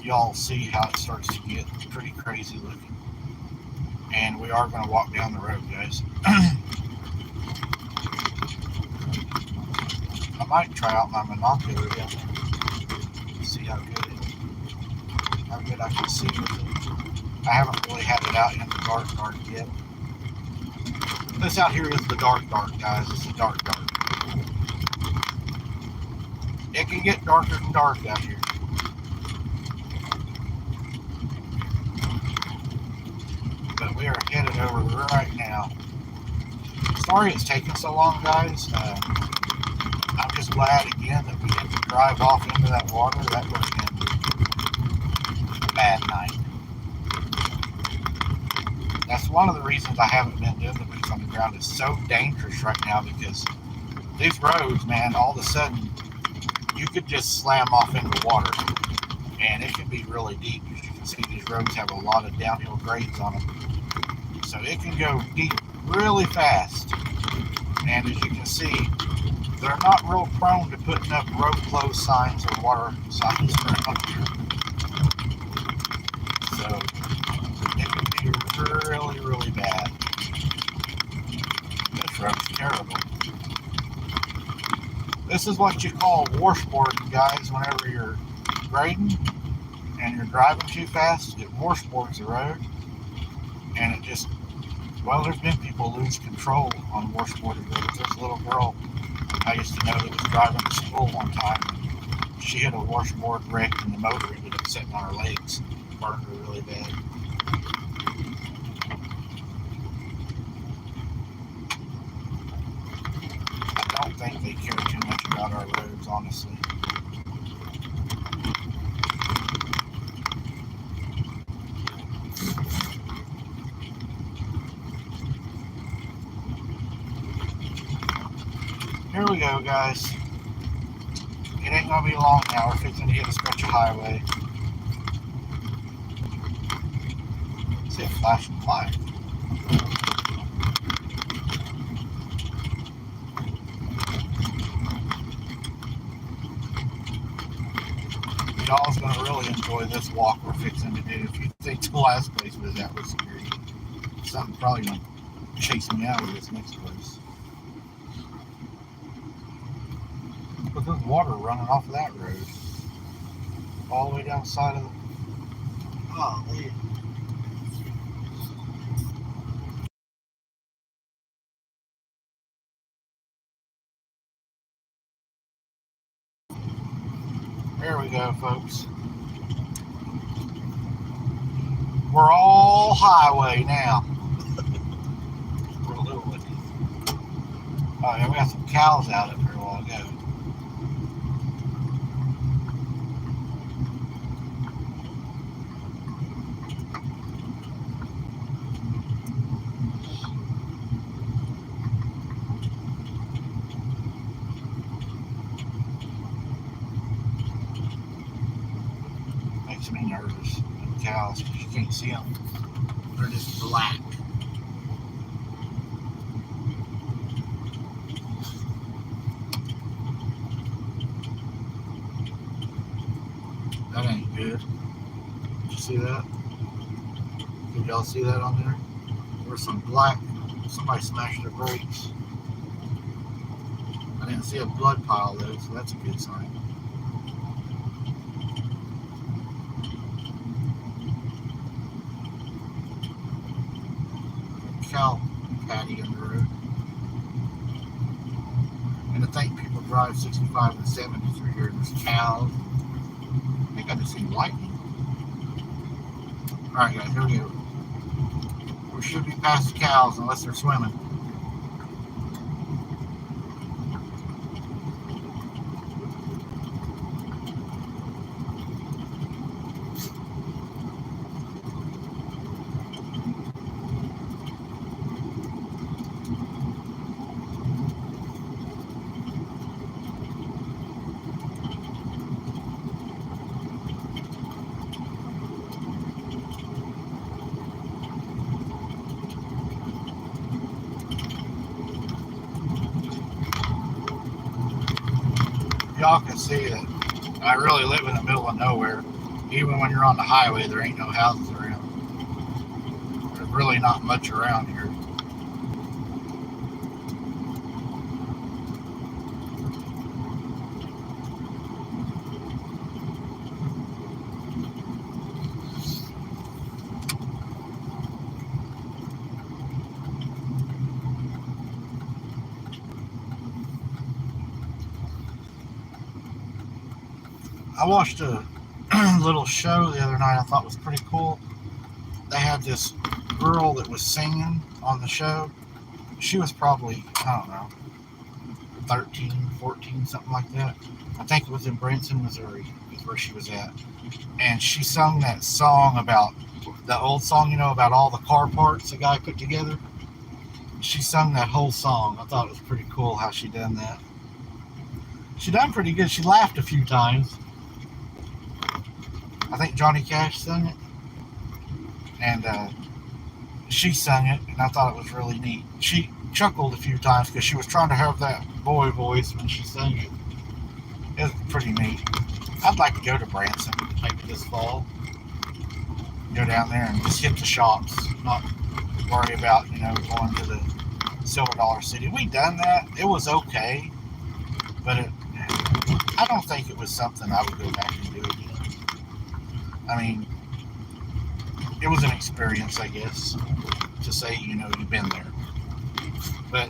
Speaker 1: y'all see how it starts to get pretty crazy looking. And we are going to walk down the road, guys. I might try out my monocular down there. See how good I can see with it. I haven't really had it out in the dark yet. This out here is the dark, guys. It's the dark. It can get darker than dark out here. But we are headed over right now. Sorry it's taking so long, guys. I'm just glad again that we didn't drive off into that water. That would have been a bad night. That's one of the reasons I haven't been doing the boots on the ground. It's so dangerous right now, because these roads, man, all of a sudden you could just slam off into water, and it can be really deep. As you can see, these roads have a lot of downhill grades on them, so it can go deep really fast. And as you can see, they're not real prone to putting up road closed signs or water signs around here. So it can be really bad. This road's terrible. This is what you call washboarding, guys. Whenever you're grading and you're driving too fast, it washboards the road, and it just, well, there's been people lose control on washboarded roads. There's a little girl I used to know that was driving to school one time. She hit a washboard, wrecked, and the motor ended up sitting on her legs, burned her really bad. I don't think they care too much about our roads, honestly. Here we go, guys. It ain't gonna be long now. We're fixing to hit a stretch of highway. See a flashing light. Y'all's gonna really enjoy this walk we're fixing to do. If you think the last place was that was scary, something's probably gonna chase me out of this next place. But there's water running off of that road, all the way down the side of the. Oh, man. There we go, folks. We're all highway now. We're a little bit. Oh, yeah, we got some cows out up here a while ago. makes me nervous with cows because you can't see them. They're just black. That ain't good. Did you see that? Did y'all see that on there? There's some black. Somebody smashed their brakes. I didn't see a blood pile though, so that's a good sign. Cow patty on the road. And to think people drive 65 and 70 through here, there's cows. I think I just seen lightning. Alright guys, here we go. We should be past the cows unless they're swimming. Y'all can see that I really live in the middle of nowhere. Even when you're on the highway, there ain't no houses around. There's really not much around here. I watched a little show the other night I thought was pretty cool. They had this girl that was singing on the show. She was probably, I don't know, 13, 14, something like that. I think it was in Branson, Missouri is where she was at. And she sung that song about, the old song, you know, about all the car parts the guy put together. She sung that whole song. I thought it was pretty cool how she done that. She done pretty good. She laughed a few times. I think Johnny Cash sung it, and she sung it, and I thought it was really neat. She chuckled a few times because she was trying to have that boy voice when she sang it. It was pretty neat. I'd like to go to Branson maybe this fall. Go down there and just hit the shops, not worry about, you know, going to the Silver Dollar City. We done that. It was okay, but I don't think it was something I would go back and do again. I mean, it was an experience, I guess, to say, you know, you've been there. But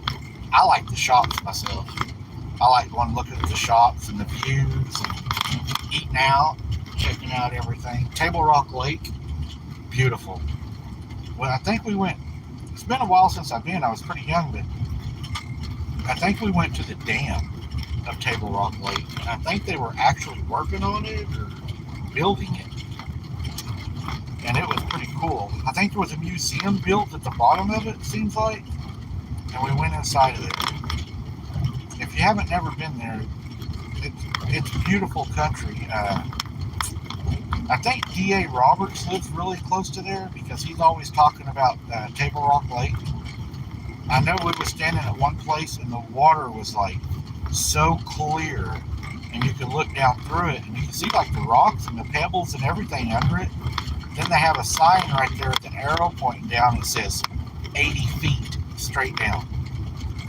Speaker 1: I like the shops myself. I like going to look at the shops and the views and eating out, checking out everything. Table Rock Lake, beautiful. Well, I think we went, it's been a while since I've been. I was pretty young, but I think we went to the dam of Table Rock Lake. And I think they were actually working on it or building it. And it was pretty cool. I think there was a museum built at the bottom of it, seems like. And we went inside of it. If you haven't never been there, it's beautiful country. I think D.A. Roberts lives really close to there because he's always talking about Table Rock Lake. I know we were standing at one place and the water was like so clear. And you could look down through it and you can see like the rocks and the pebbles and everything under it. Then they have a sign right there with an arrow pointing down that says 80 feet straight down.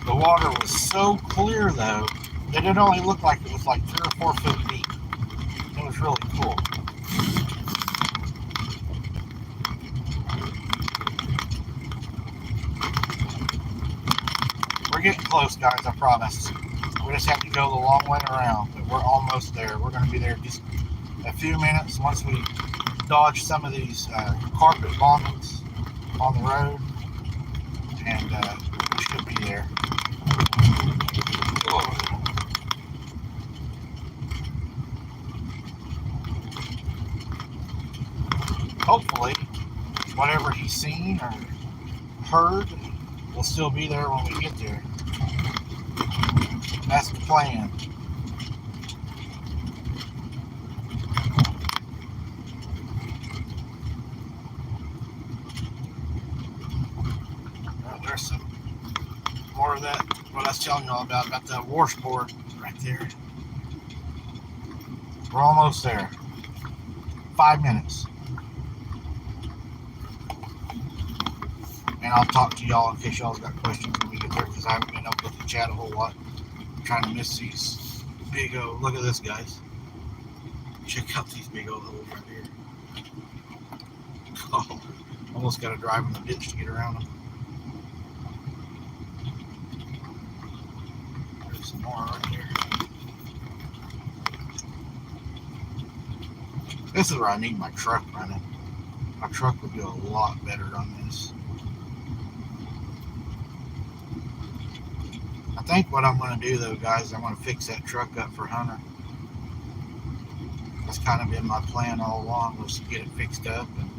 Speaker 1: The water was so clear though that it only looked like it was like 3 or 4 foot deep. It was really cool. We're getting close, guys, I promise. We just have to go the long way around, but we're almost there. We're going to be there just a few minutes once we dodge some of these carpet bombings on the road, and we should be there. Hopefully, whatever he's seen or heard will still be there when we get there. That's the plan. what I was telling y'all about that washboard right there. We're almost there. 5 minutes. And I'll talk to y'all in case y'all's got questions when we get there, because I haven't been able to chat a whole lot. I'm trying to miss these big old, look at this, guys. Check out these big old holes right here. Oh, almost got to drive in the ditch to get around them. There's some more right here. This is where I need my truck running. My truck would do a lot better on this. I think what I'm going to do, though, guys, I'm going to fix that truck up for Hunter. That's kind of been my plan all along, was to get it fixed up and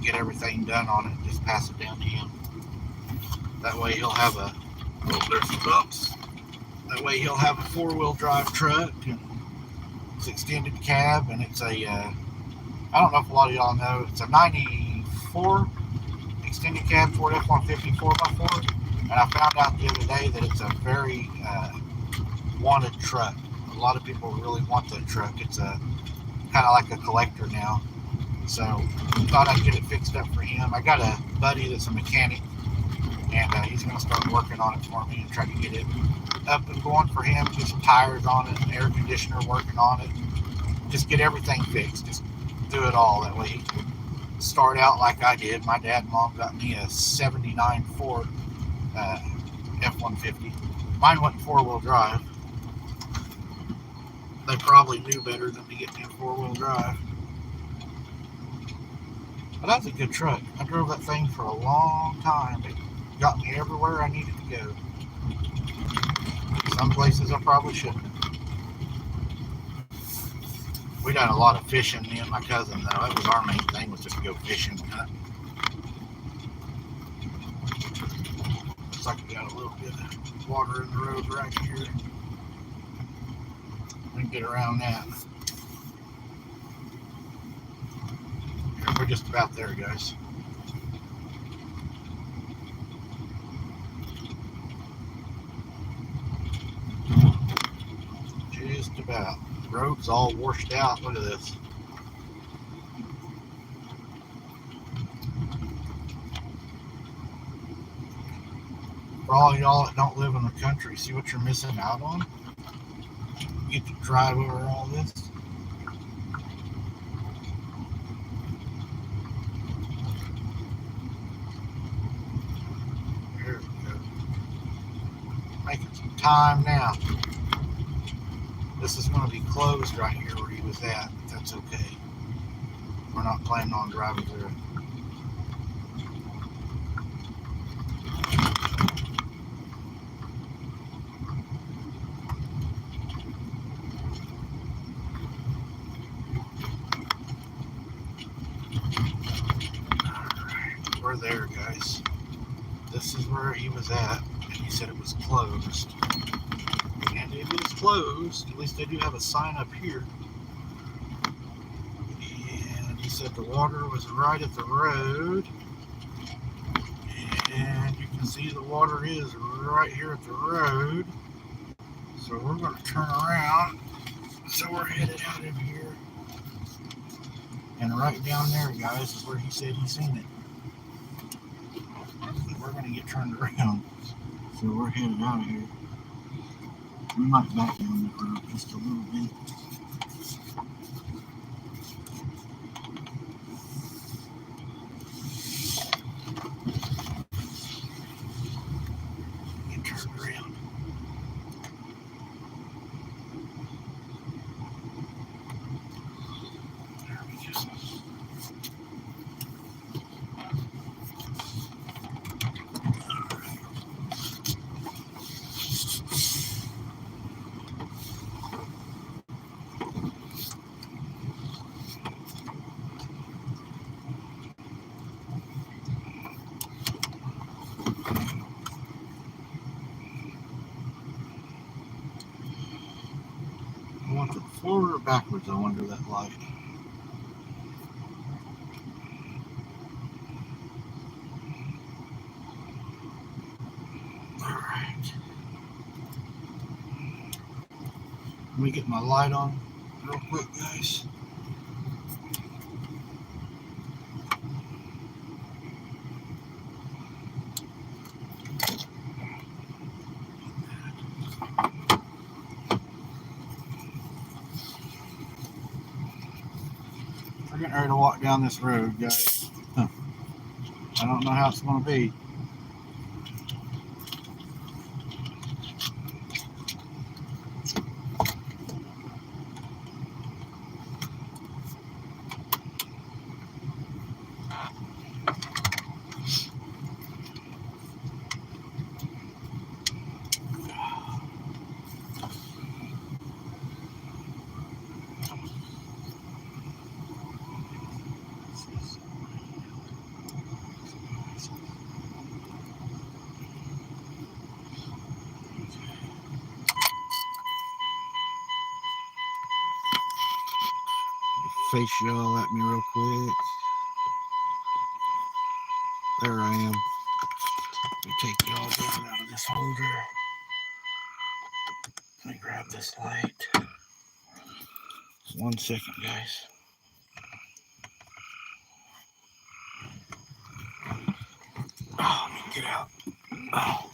Speaker 1: get everything done on it and just pass it down to him. That way he'll have a, oh, there's some bumps. That way he'll have a 4-wheel drive truck, and it's extended cab, and it's a, I don't know if a lot of y'all know, it's a 94 extended cab Ford F-150 4x4. And I found out the other day that it's a very wanted truck. A lot of people really want that truck. It's a kind of like a collector now. So I thought I'd get it fixed up for him. I got a buddy that's a mechanic, and he's going to start working on it for me and try to get it up and going for him. Get some tires on it, an air conditioner working on it. Just get everything fixed. Just do it all. That way he can start out like I did. My dad and mom got me a 79 Ford F-150. Mine went 4-wheel drive. They probably knew better than to get me a 4-wheel drive. But that's a good truck. I drove that thing for a long time. It got me everywhere I needed to go. Some places I probably shouldn't have. We done a lot of fishing, me and my cousin, though. That was our main thing, was just to go fishing and hunt. Looks like we got a little bit of water in the road right here. We can get around that. We're just about there, guys. Just about. The road's all washed out. Look at this. For all y'all that don't live in the country, see what you're missing out on? You get to drive over all this. There we go. Making some time now. This is going to be closed right here where he was at, but that's okay. We're not planning on driving through it. Alright, we're there, guys. This is where he was at, and he said it was closed. And it is closed. At least they do have a sign up here. And he said the water was right at the road. And you can see the water is right here at the road. So we're going to turn around. So we're headed out of here. And right down there, guys, is where he said he seen it. We're going to get turned around. So we're headed out of here. We might back down the road just a little bit. Get turned around. There we go. I want it forward or backwards, I wonder, that light. Alright. Let me get my light on real quick, guys. We're getting ready to walk down this road, guys. I don't know how it's going to be. Face y'all at me real quick. There I am. Let me take y'all down out of this holder. Let me grab this light. 1 second, guys. Oh, let me get out. Oh.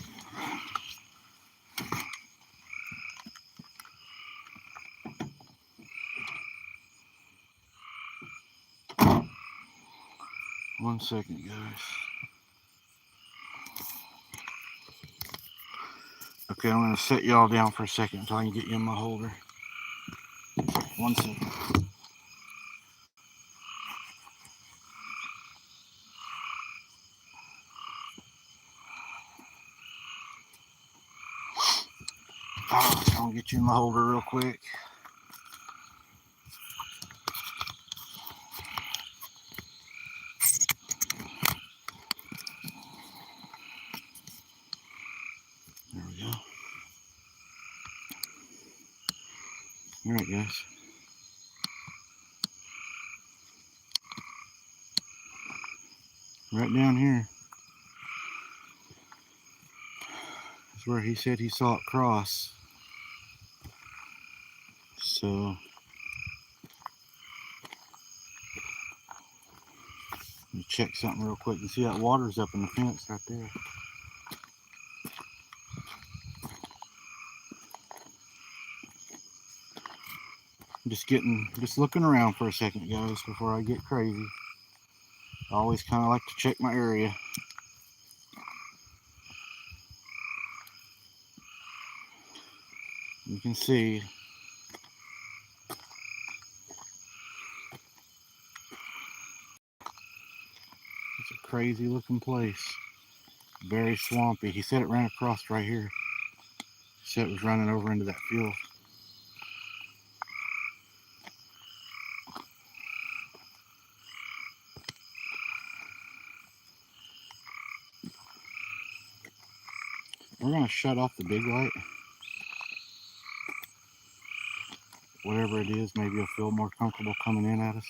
Speaker 1: One second, guys. Okay, I'm going to set y'all down for a second until I can get you in my holder. 1 second. Oh, so I'll get you in my holder real quick. There we go. All right, guys. Right down here is where he said he saw it cross. So let me check something real quick. You see that water's up in the fence right there. Just looking around for a second, guys, before I get crazy. I always kind of like to check my area. You can see it's a crazy looking place. Very swampy. He said it ran across right here. He said it was running over into that field. We're going to shut off the big light. Whatever it is, maybe you'll feel more comfortable coming in at us.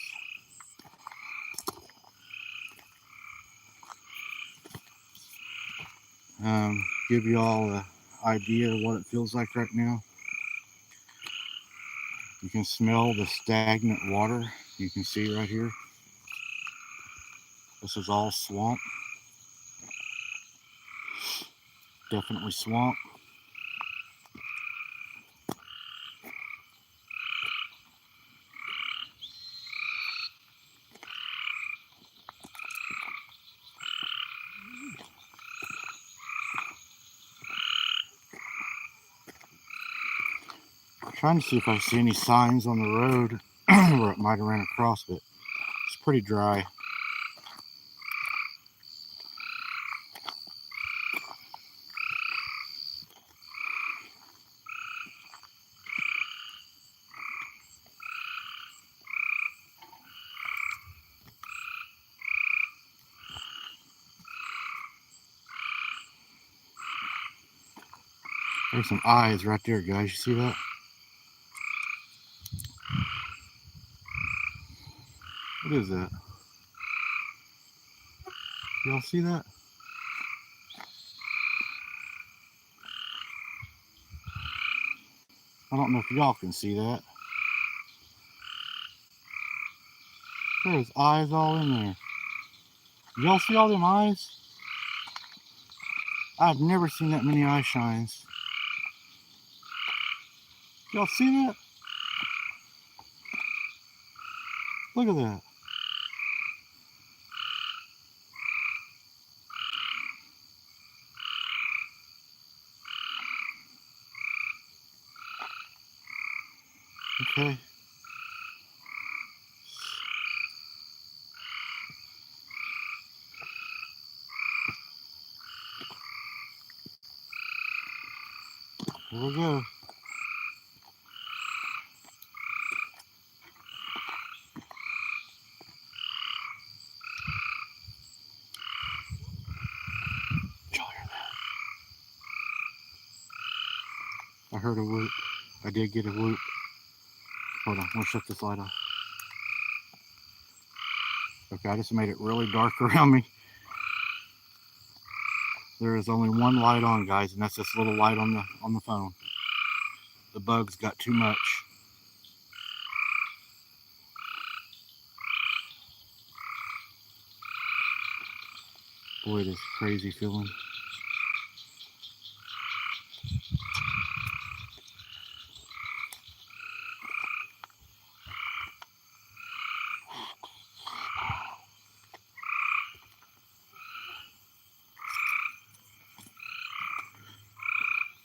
Speaker 1: Give you all an idea of what it feels like right now. You can smell the stagnant water. You can see right here. This is all swamp. Definitely swamp. I'm trying to see if I see any signs on the road where it might have ran across, but it's pretty dry. There's some eyes right there, guys. You see that? What is that? Y'all see that? I don't know if y'all can see that. There's eyes all in there. Y'all see all them eyes? I've never seen that many eye shines. Y'all see that? Look at that. Okay. Here we go. Y'all hear that? I heard a whoop. I did get a whoop. Hold on, I'm gonna shut this light off. Okay, I just made it really dark around me. There is only one light on, guys, and that's this little light on the phone. The bugs got too much. Boy, it is a crazy feeling.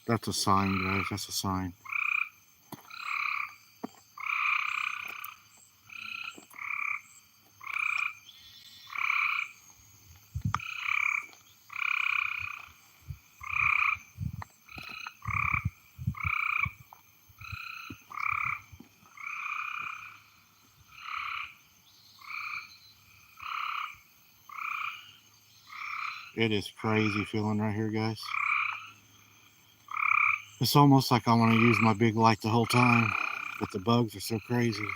Speaker 1: That's a sign, guys. That's a sign. It is crazy feeling right here, guys. It's almost like I want to use my big light the whole time, but the bugs are so crazy.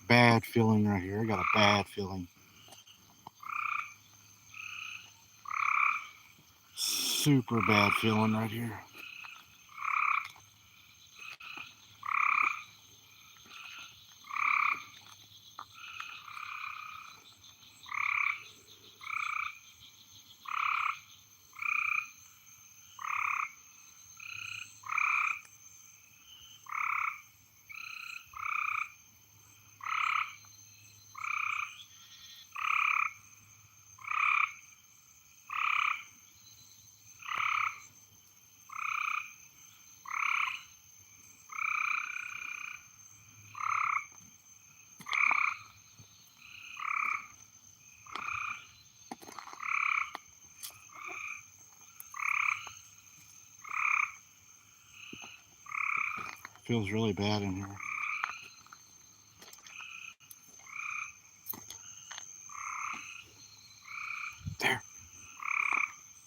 Speaker 1: Bad feeling right here. I got a bad feeling. Super bad feeling right here. Feels really bad in here. There.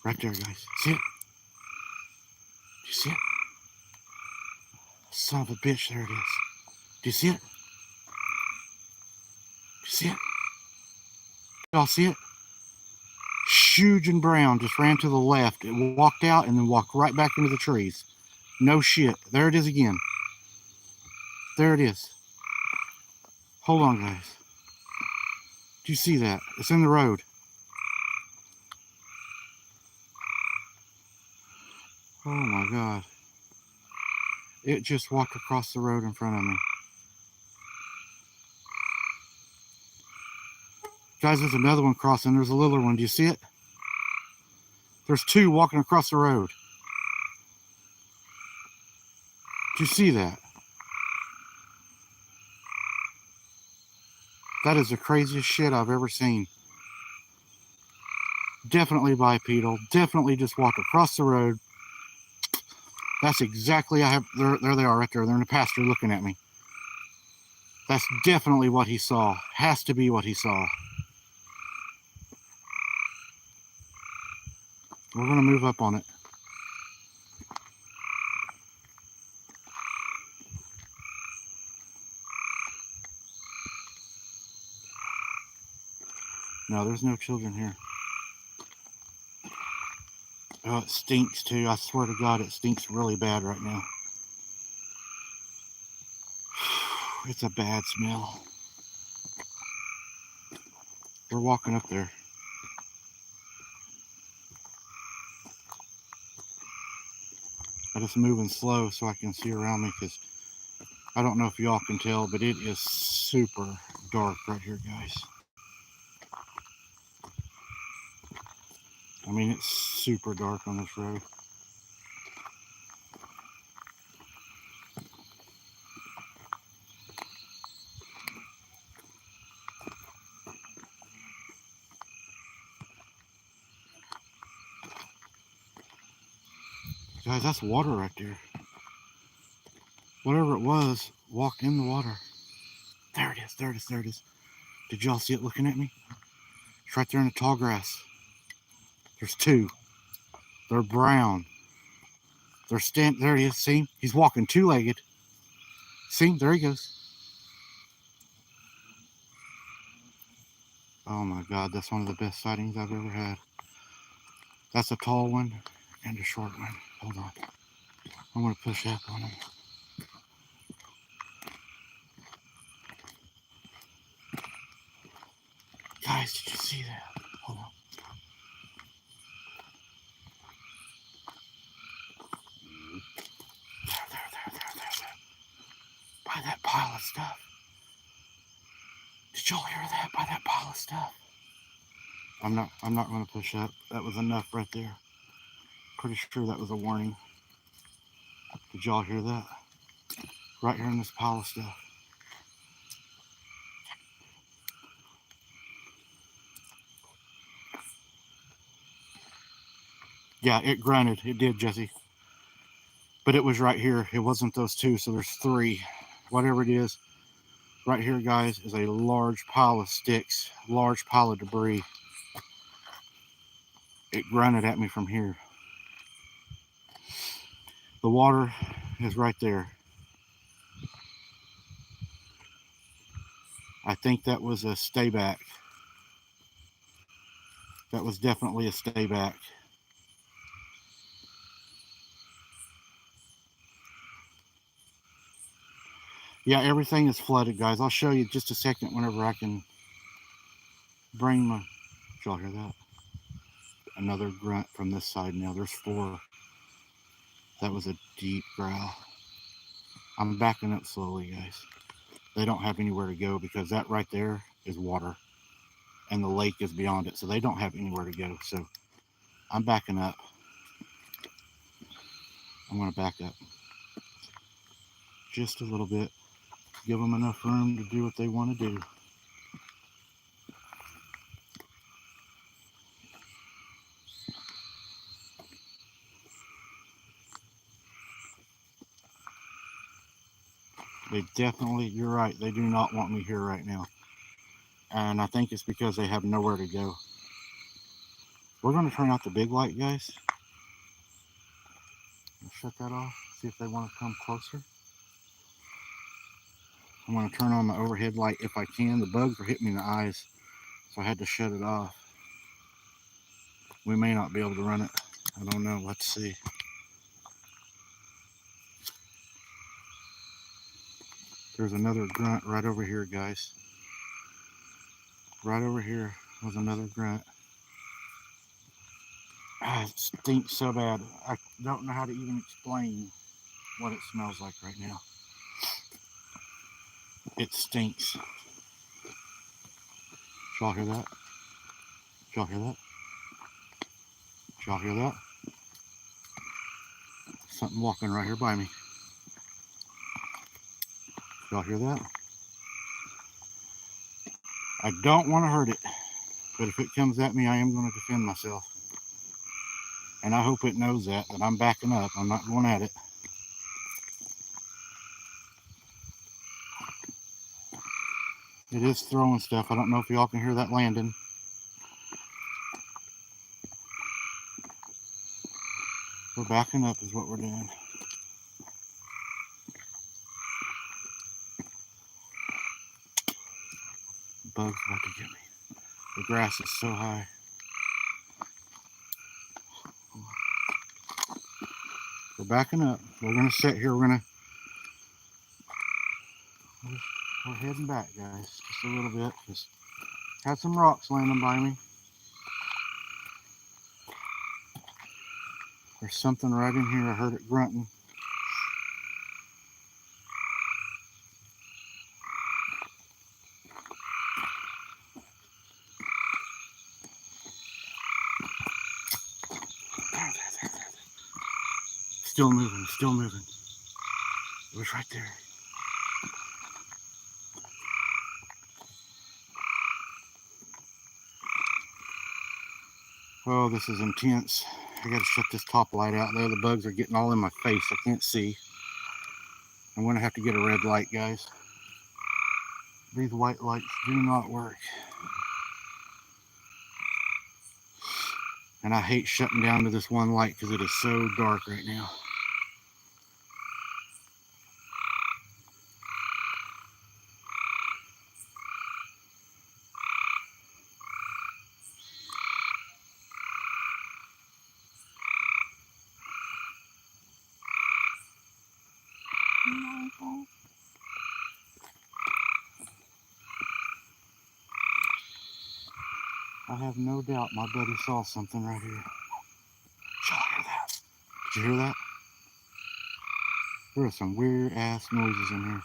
Speaker 1: Right there, guys. See it? Do you see it? Son of a bitch, there it is. Do you see it? Do you see it? Y'all see it? Huge and brown, just ran to the left. It walked out and then walked right back into the trees. No shit. There it is again. There it is. Hold on, guys. Do you see that? It's in the road. Oh my God. It just walked across the road in front of me. Guys, there's another one crossing. There's a littler one. Do you see it? There's two walking across the road. Do you see that? That is the craziest shit I've ever seen. Definitely bipedal. Definitely just walked across the road. That's exactly, there they are right there. They're in the pasture looking at me. That's definitely what he saw. Has to be what he saw. We're going to move up on it. No, there's no children here. Oh, it stinks too. I swear to God, it stinks really bad right now. It's a bad smell. We're walking up there. I'm just moving slow so I can see around me, because I don't know if y'all can tell, but it is super dark right here, guys. I mean, it's super dark on this road. Guys, that's water right there. Whatever it was walked in the water. There it is, there it is, there it is. Did y'all see it looking at me? It's right there in the tall grass. There's two. They're brown. There he is, see? He's walking two-legged. See, there he goes. Oh my God, that's one of the best sightings I've ever had. That's a tall one and a short one. Hold on. I'm gonna push up on him. Guys, did you see that? Hold on. There. By that pile of stuff. Did y'all hear that? By that pile of stuff. I'm not gonna push up. That was enough right there. Pretty sure that was a warning. Did y'all hear that? Right here in this pile of stuff. Yeah, it grunted. It did, Jesse. But it was right here. It wasn't those two, so there's three. Whatever it is, right here, guys, is a large pile of sticks, large pile of debris. It grunted at me from here. The water is right there. I think that was a stayback. That was definitely a stayback. Yeah, everything is flooded, guys. I'll show you just a second whenever I can bring my... Did y'all hear that? Another grunt from this side now. There's four. That was a deep growl. I'm backing up slowly, guys. They don't have anywhere to go because that right there is water. And the lake is beyond it. So they don't have anywhere to go. So I'm backing up. I'm going to back up just a little bit. Give them enough room to do what they want to do. They definitely, you're right, they do not want me here right now. And I think it's because they have nowhere to go. We're going to turn out the big light, guys. Shut that off, see if they want to come closer. I'm going to turn on my overhead light if I can. The bugs are hitting me in the eyes, so I had to shut it off. We may not be able to run it. I don't know. Let's see. There's another grunt right over here, guys. Right over here was another grunt. Ah, it stinks so bad. I don't know how to even explain what it smells like right now. It stinks. Did y'all hear that? Did y'all hear that? Did y'all hear that? Something walking right here by me. Did y'all hear that? I don't want to hurt it, but if it comes at me, I am going to defend myself. And I hope it knows that I'm backing up. I'm not going at it. It is throwing stuff. I don't know if y'all can hear that landing. We're backing up is what we're doing. Bug's about to get me. The grass is so high. We're backing up. We're going to sit here. We're heading back, guys, just a little bit. Just had some rocks landing by me. There's something right in here. I heard it grunting. There. Still moving, still moving. It was right there. Oh, this is intense. I gotta shut this top light out there. The bugs are getting all in my face. I can't see. I'm gonna have to get a red light, guys. These white lights do not work. And I hate shutting down to this one light because it is so dark right now. I have no doubt my buddy saw something right here. Y'all hear that? Did you hear that? There are some weird ass noises in here.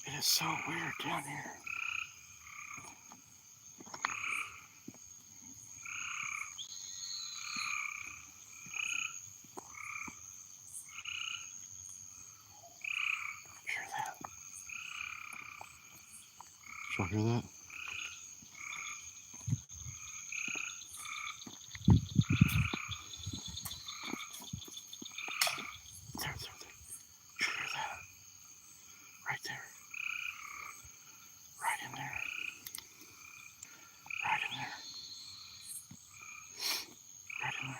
Speaker 1: It is so weird down here. Hear that? Did y'all hear that? There. Did you hear that? Right there. Right in there. Right in there. Right in there.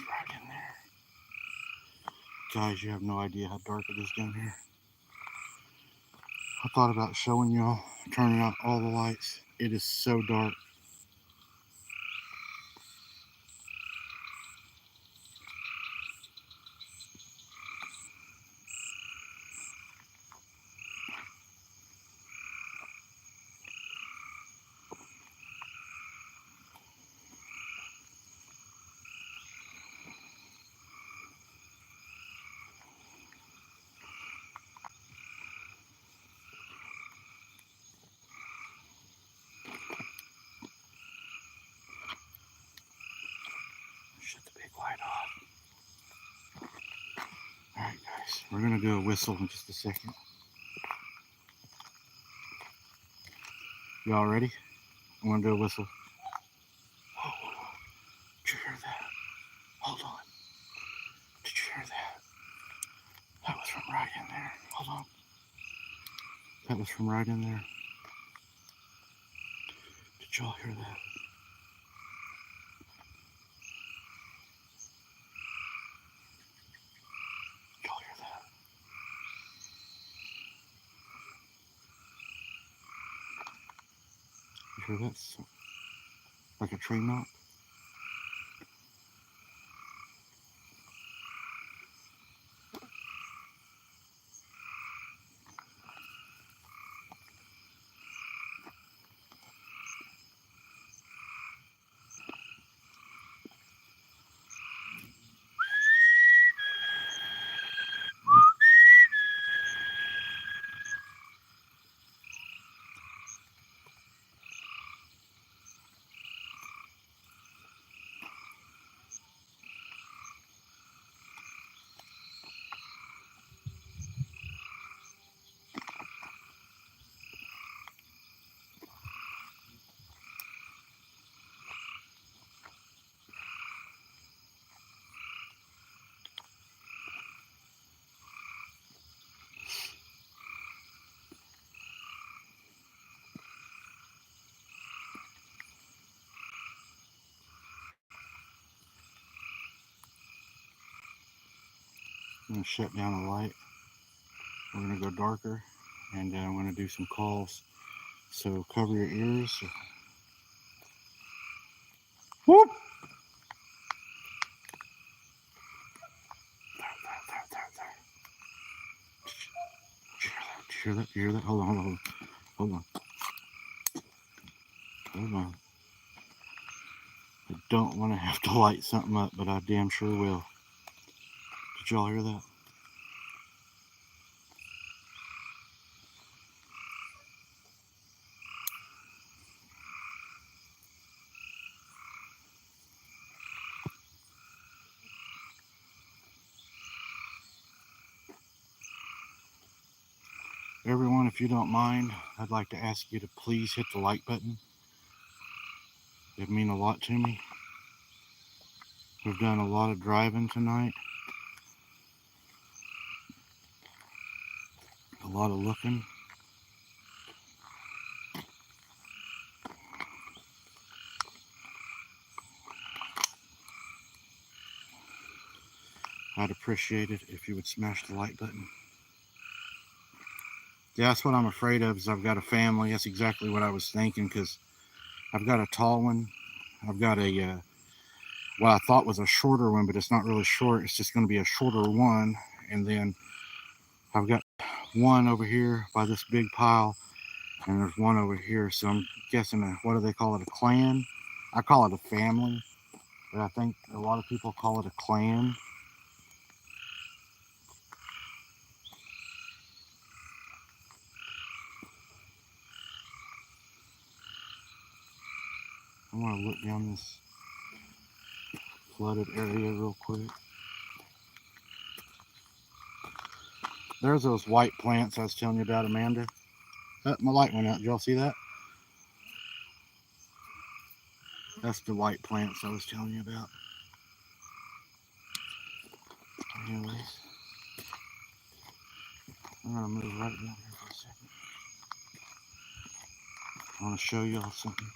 Speaker 1: Right in there. Guys, you have no idea how dark it is down here. I thought about showing y'all, turning out all the lights. It is so dark. Shut the big light off. Alright guys, we're gonna do a whistle in just a second. Y'all ready? I'm gonna do a whistle. Whoa. Did you hear that? Hold on. Did you hear that? That was from right in there. Hold Hold on. That was from right in there. Did y'all hear that? Did y'all hear that? You hear that? Like a train knock? I'm going to shut down the light. We're going to go darker, and I'm going to do some calls. So cover your ears. Whoop! There. Did you hear that? Did you hear that? Hold on. I don't want to have to light something up, but I damn sure will. Did y'all hear that? Everyone, if you don't mind, I'd like to ask you to please hit the like button. It'd mean a lot to me. We've done a lot of driving tonight. A lot of looking. I'd appreciate it if you would smash the like button. Yeah, that's what I'm afraid of, is I've got a family. That's exactly what I was thinking, because I've got a tall one. I've got a, what I thought was a shorter one, but it's not really short. It's just going to be a shorter one. And then I've got one over here by this big pile, and there's one over here. So I'm guessing, what do they call it, a clan? I call it a family, but I think a lot of people call it a clan. I want to look down this flooded area real quick. There's those white plants I was telling you about, Amanda. My light went out. Did y'all see that? That's the white plants I was telling you about. Anyways, I'm going to move right down here for a second. I want to show y'all something.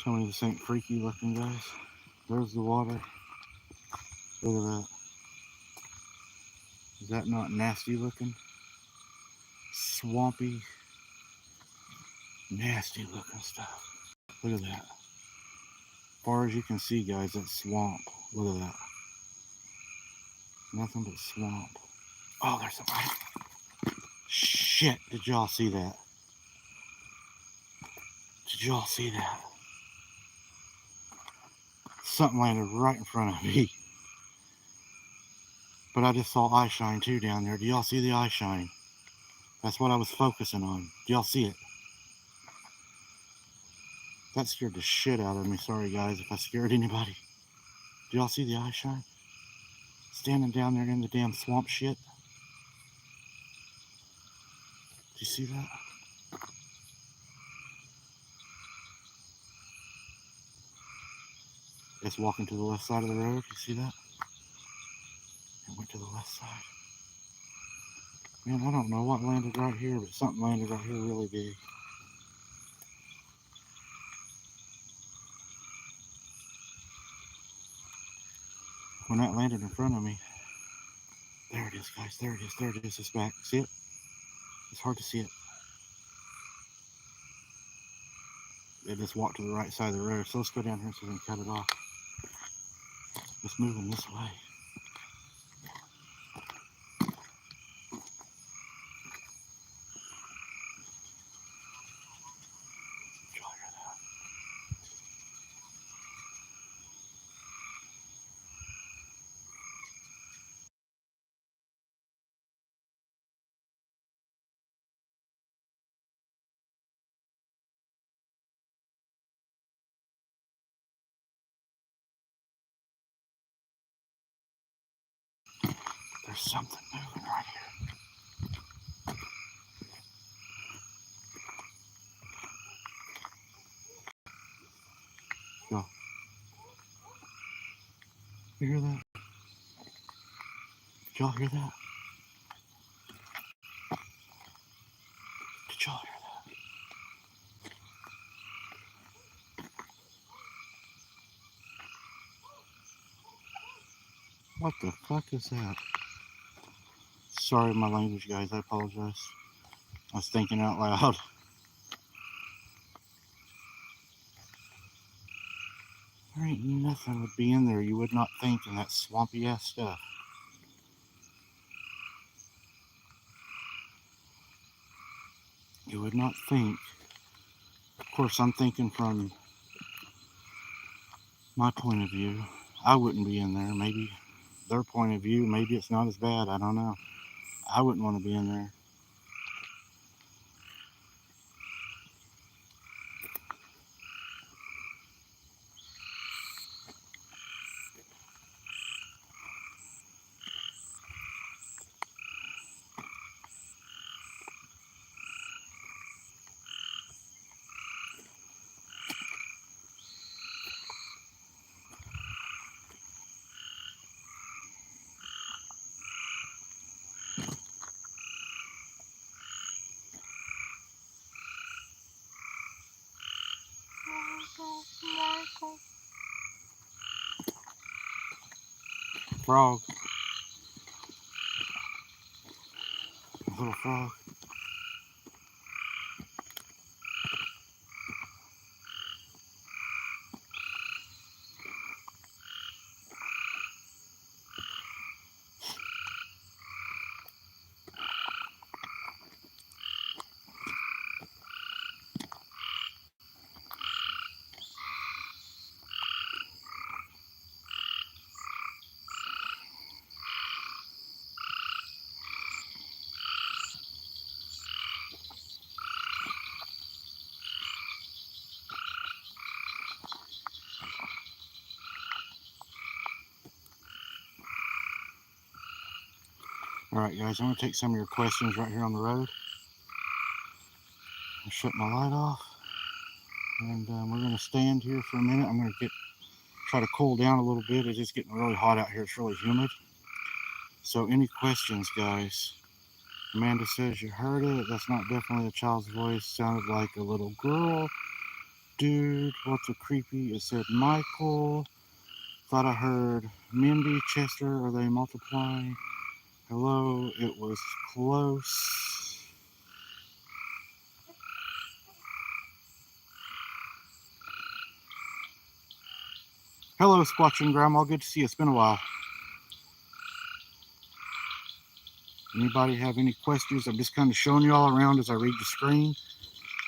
Speaker 1: Tell me this ain't freaky looking, guys. There's the water. Look at that. Is that not nasty looking? Swampy, nasty looking stuff. Look at that. As far as you can see, guys, that swamp. Look at that. Nothing but swamp. Oh, there's somebody. Shit, did y'all see that? Did y'all see that? Something landed right in front of me. But I just saw eye shine too down there. Do y'all see the eye shine? That's what I was focusing on. Do y'all see it? That scared the shit out of me. Sorry guys if I scared anybody. Do y'all see the eye shine? Standing down there in the damn swamp shit. you see that? It's walking to the left side of the road. You see that? It went to the left side. Man, I don't know what landed right here, but something landed right here really big. When that landed in front of me, there it is, guys. There it is. There it is. It's back. See it? It's hard to see it. It just walked to the right side of the road. So let's go down here so we can cut it off. It's moving this way. Did y'all hear that? There's something moving right here. Go. You hear that? Did y'all hear that? Did y'all hear that? What the fuck is that? Sorry my language, guys. I apologize. I was thinking out loud. There ain't nothing would be in there you would not think in that swampy ass stuff. You would not think. Of course, I'm thinking from my point of view. I wouldn't be in there. Maybe their point of view, maybe it's not as bad. I don't know. I wouldn't want to be in there. Frog. A little frog. Alright guys, I'm going to take some of your questions right here on the road. I'll shut my light off. And we're going to stand here for a minute. I'm going to try to cool down a little bit. It's just getting really hot out here. It's really humid. So any questions, guys? Amanda says you heard it. That's not definitely a child's voice. Sounded like a little girl. Dude, what's a creepy? It said Michael. Thought I heard Mindy, Chester. Are they multiplying? Hello, it was close. Hello, Squatching Grandma. Good to see you. It's been a while. Anybody have any questions? I'm just kind of showing you all around as I read the screen.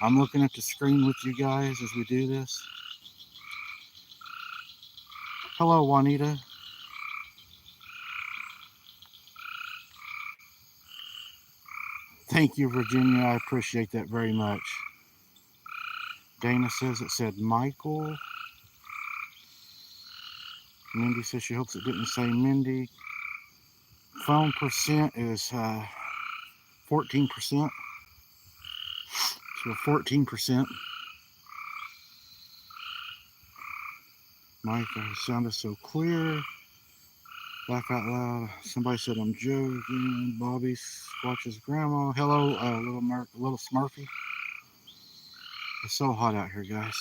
Speaker 1: I'm looking at the screen with you guys as we do this. Hello, Juanita. Thank you, Virginia. I appreciate that very much. Dana says it said Michael. Mindy says she hopes it didn't say Mindy. Phone percent is 14%. So 14%. Mike, the sound is so clear. Laugh out loud. Somebody said I'm joking. Bobby Squatch's grandma. Hello, little Smurfy. It's so hot out here, guys.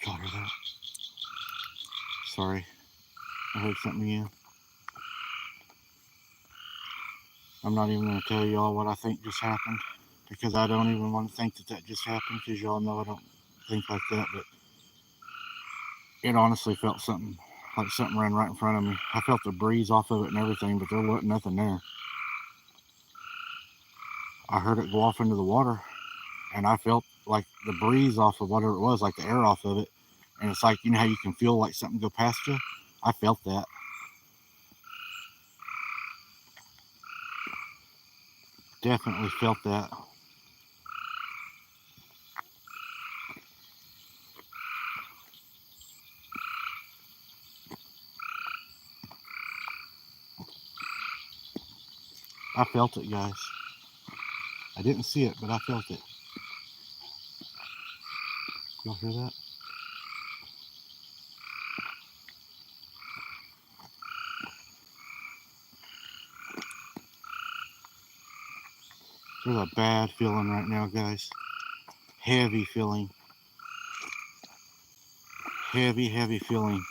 Speaker 1: Y'all hear that? Sorry, I heard something again. I'm not even going to tell y'all what I think just happened, because I don't even want to think that just happened, because y'all know I don't think like that, but it honestly felt something, like something ran right in front of me. I felt the breeze off of it and everything, but there wasn't nothing there. I heard it go off into the water, and I felt like the breeze off of whatever it was, like the air off of it, and it's like, you know how you can feel like something go past you? I felt that. Definitely felt that. I felt it, guys. I didn't see it, but I felt it. Y'all hear that? There's a bad feeling right now, guys. Heavy feeling. Heavy feeling.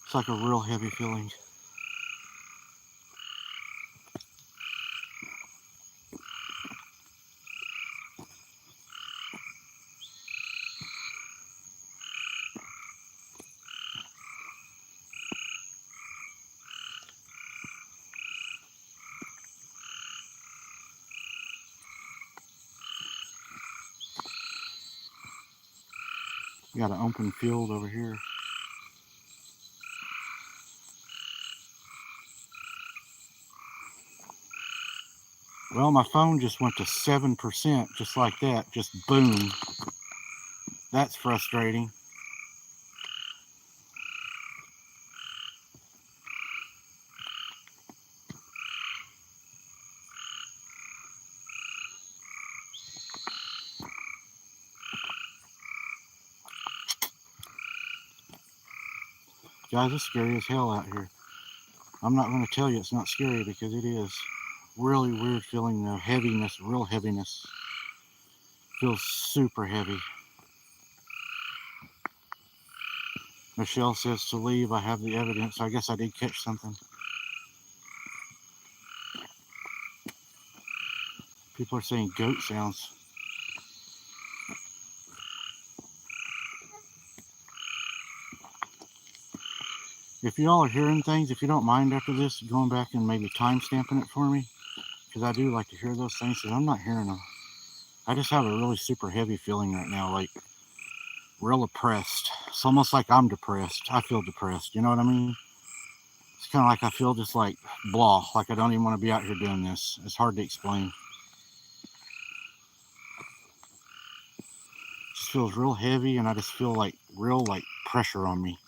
Speaker 1: It's like a real heavy feeling. We got an open field over here. Well, my phone just went to 7%, just like that. Just boom. That's frustrating. Guys, it's scary as hell out here. I'm not going to tell you it's not scary, because it is. Really weird feeling though. Heaviness, real heaviness. Feels super heavy. Michelle says to leave. I have the evidence. I guess I did catch something. People are saying goat sounds. If y'all are hearing things, if you don't mind after this, going back and maybe time stamping it for me, because I do like to hear those things, because I'm not hearing them. I just have a really super heavy feeling right now, like real oppressed. It's almost like I'm depressed. I feel depressed, you know what I mean? It's kind of like I feel just like blah, like I don't even want to be out here doing this. It's hard to explain. It just feels real heavy, and I just feel like real like pressure on me.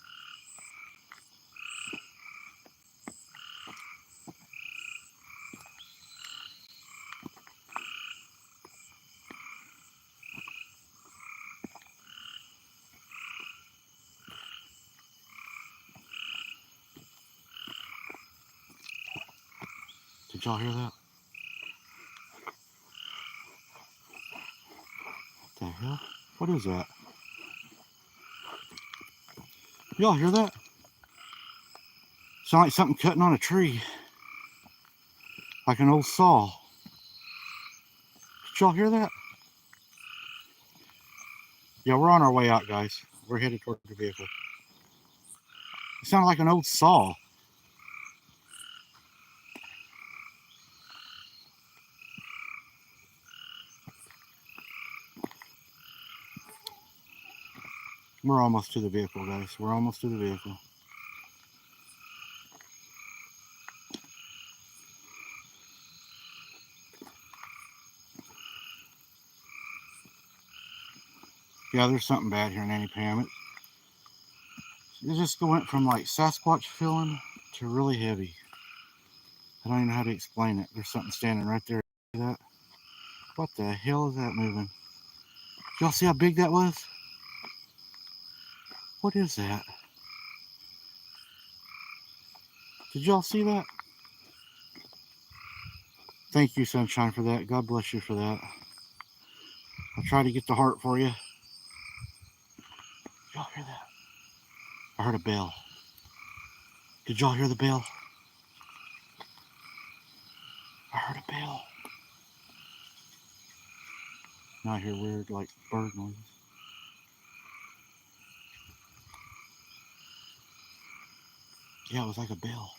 Speaker 1: Did y'all hear that? What the hell? What is that? Y'all hear that? Sound like something cutting on a tree. Like an old saw. Did y'all hear that? Yeah, we're on our way out, guys. We're headed toward the vehicle. It sounded like an old saw. We're almost to the vehicle, guys. We're almost to the vehicle. Yeah, there's something bad here in Annie Pam. It just went from like Sasquatch feeling to really heavy. I don't even know how to explain it. There's something standing right there. See that? What the hell is that moving? Y'all see how big that was? What is that? Did y'all see that? Thank you, Sunshine, for that. God bless you for that. I'll try to get the heart for you. Y'all hear that? I heard a bell. Did y'all hear the bell? I heard a bell. Now I hear weird, like, bird noises. Yeah, it was like a bell.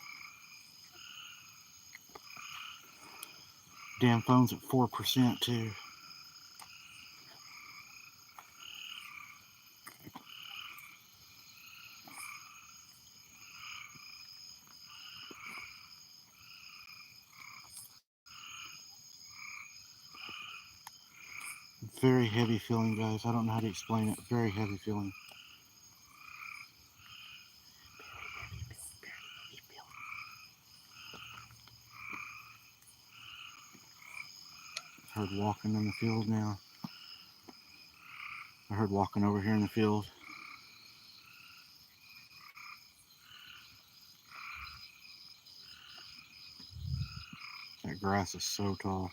Speaker 1: Damn phone's at 4% too. Very heavy feeling, guys. I don't know how to explain it. Very heavy feeling. I heard walking in the field now. I heard walking over here in the field. That grass is so tall.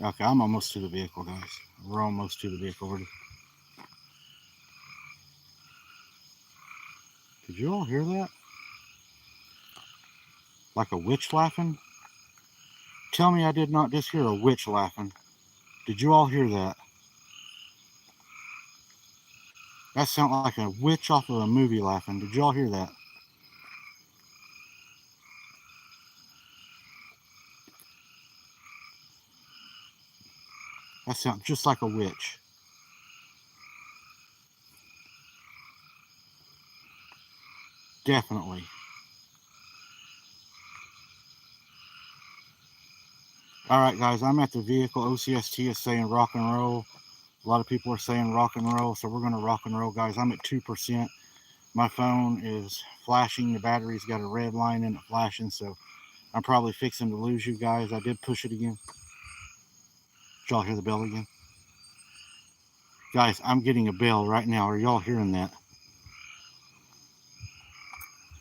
Speaker 1: Okay, I'm almost to the vehicle, guys. We're almost to the vehicle. Did you all hear that? Like a witch laughing? Tell me I did not just hear a witch laughing. Did you all hear that? That sounded like a witch off of a movie laughing. Did you all hear that? That sounds just like a witch. Definitely. Alright, guys, I'm at the vehicle. OCST is saying rock and roll. A lot of people are saying rock and roll, so we're going to rock and roll, guys. I'm at 2%. My phone is flashing. The battery's got a red line in it flashing, so I'm probably fixing to lose you guys. I did push it again. Did y'all hear the bell again? Guys, I'm getting a bell right now. Are y'all hearing that?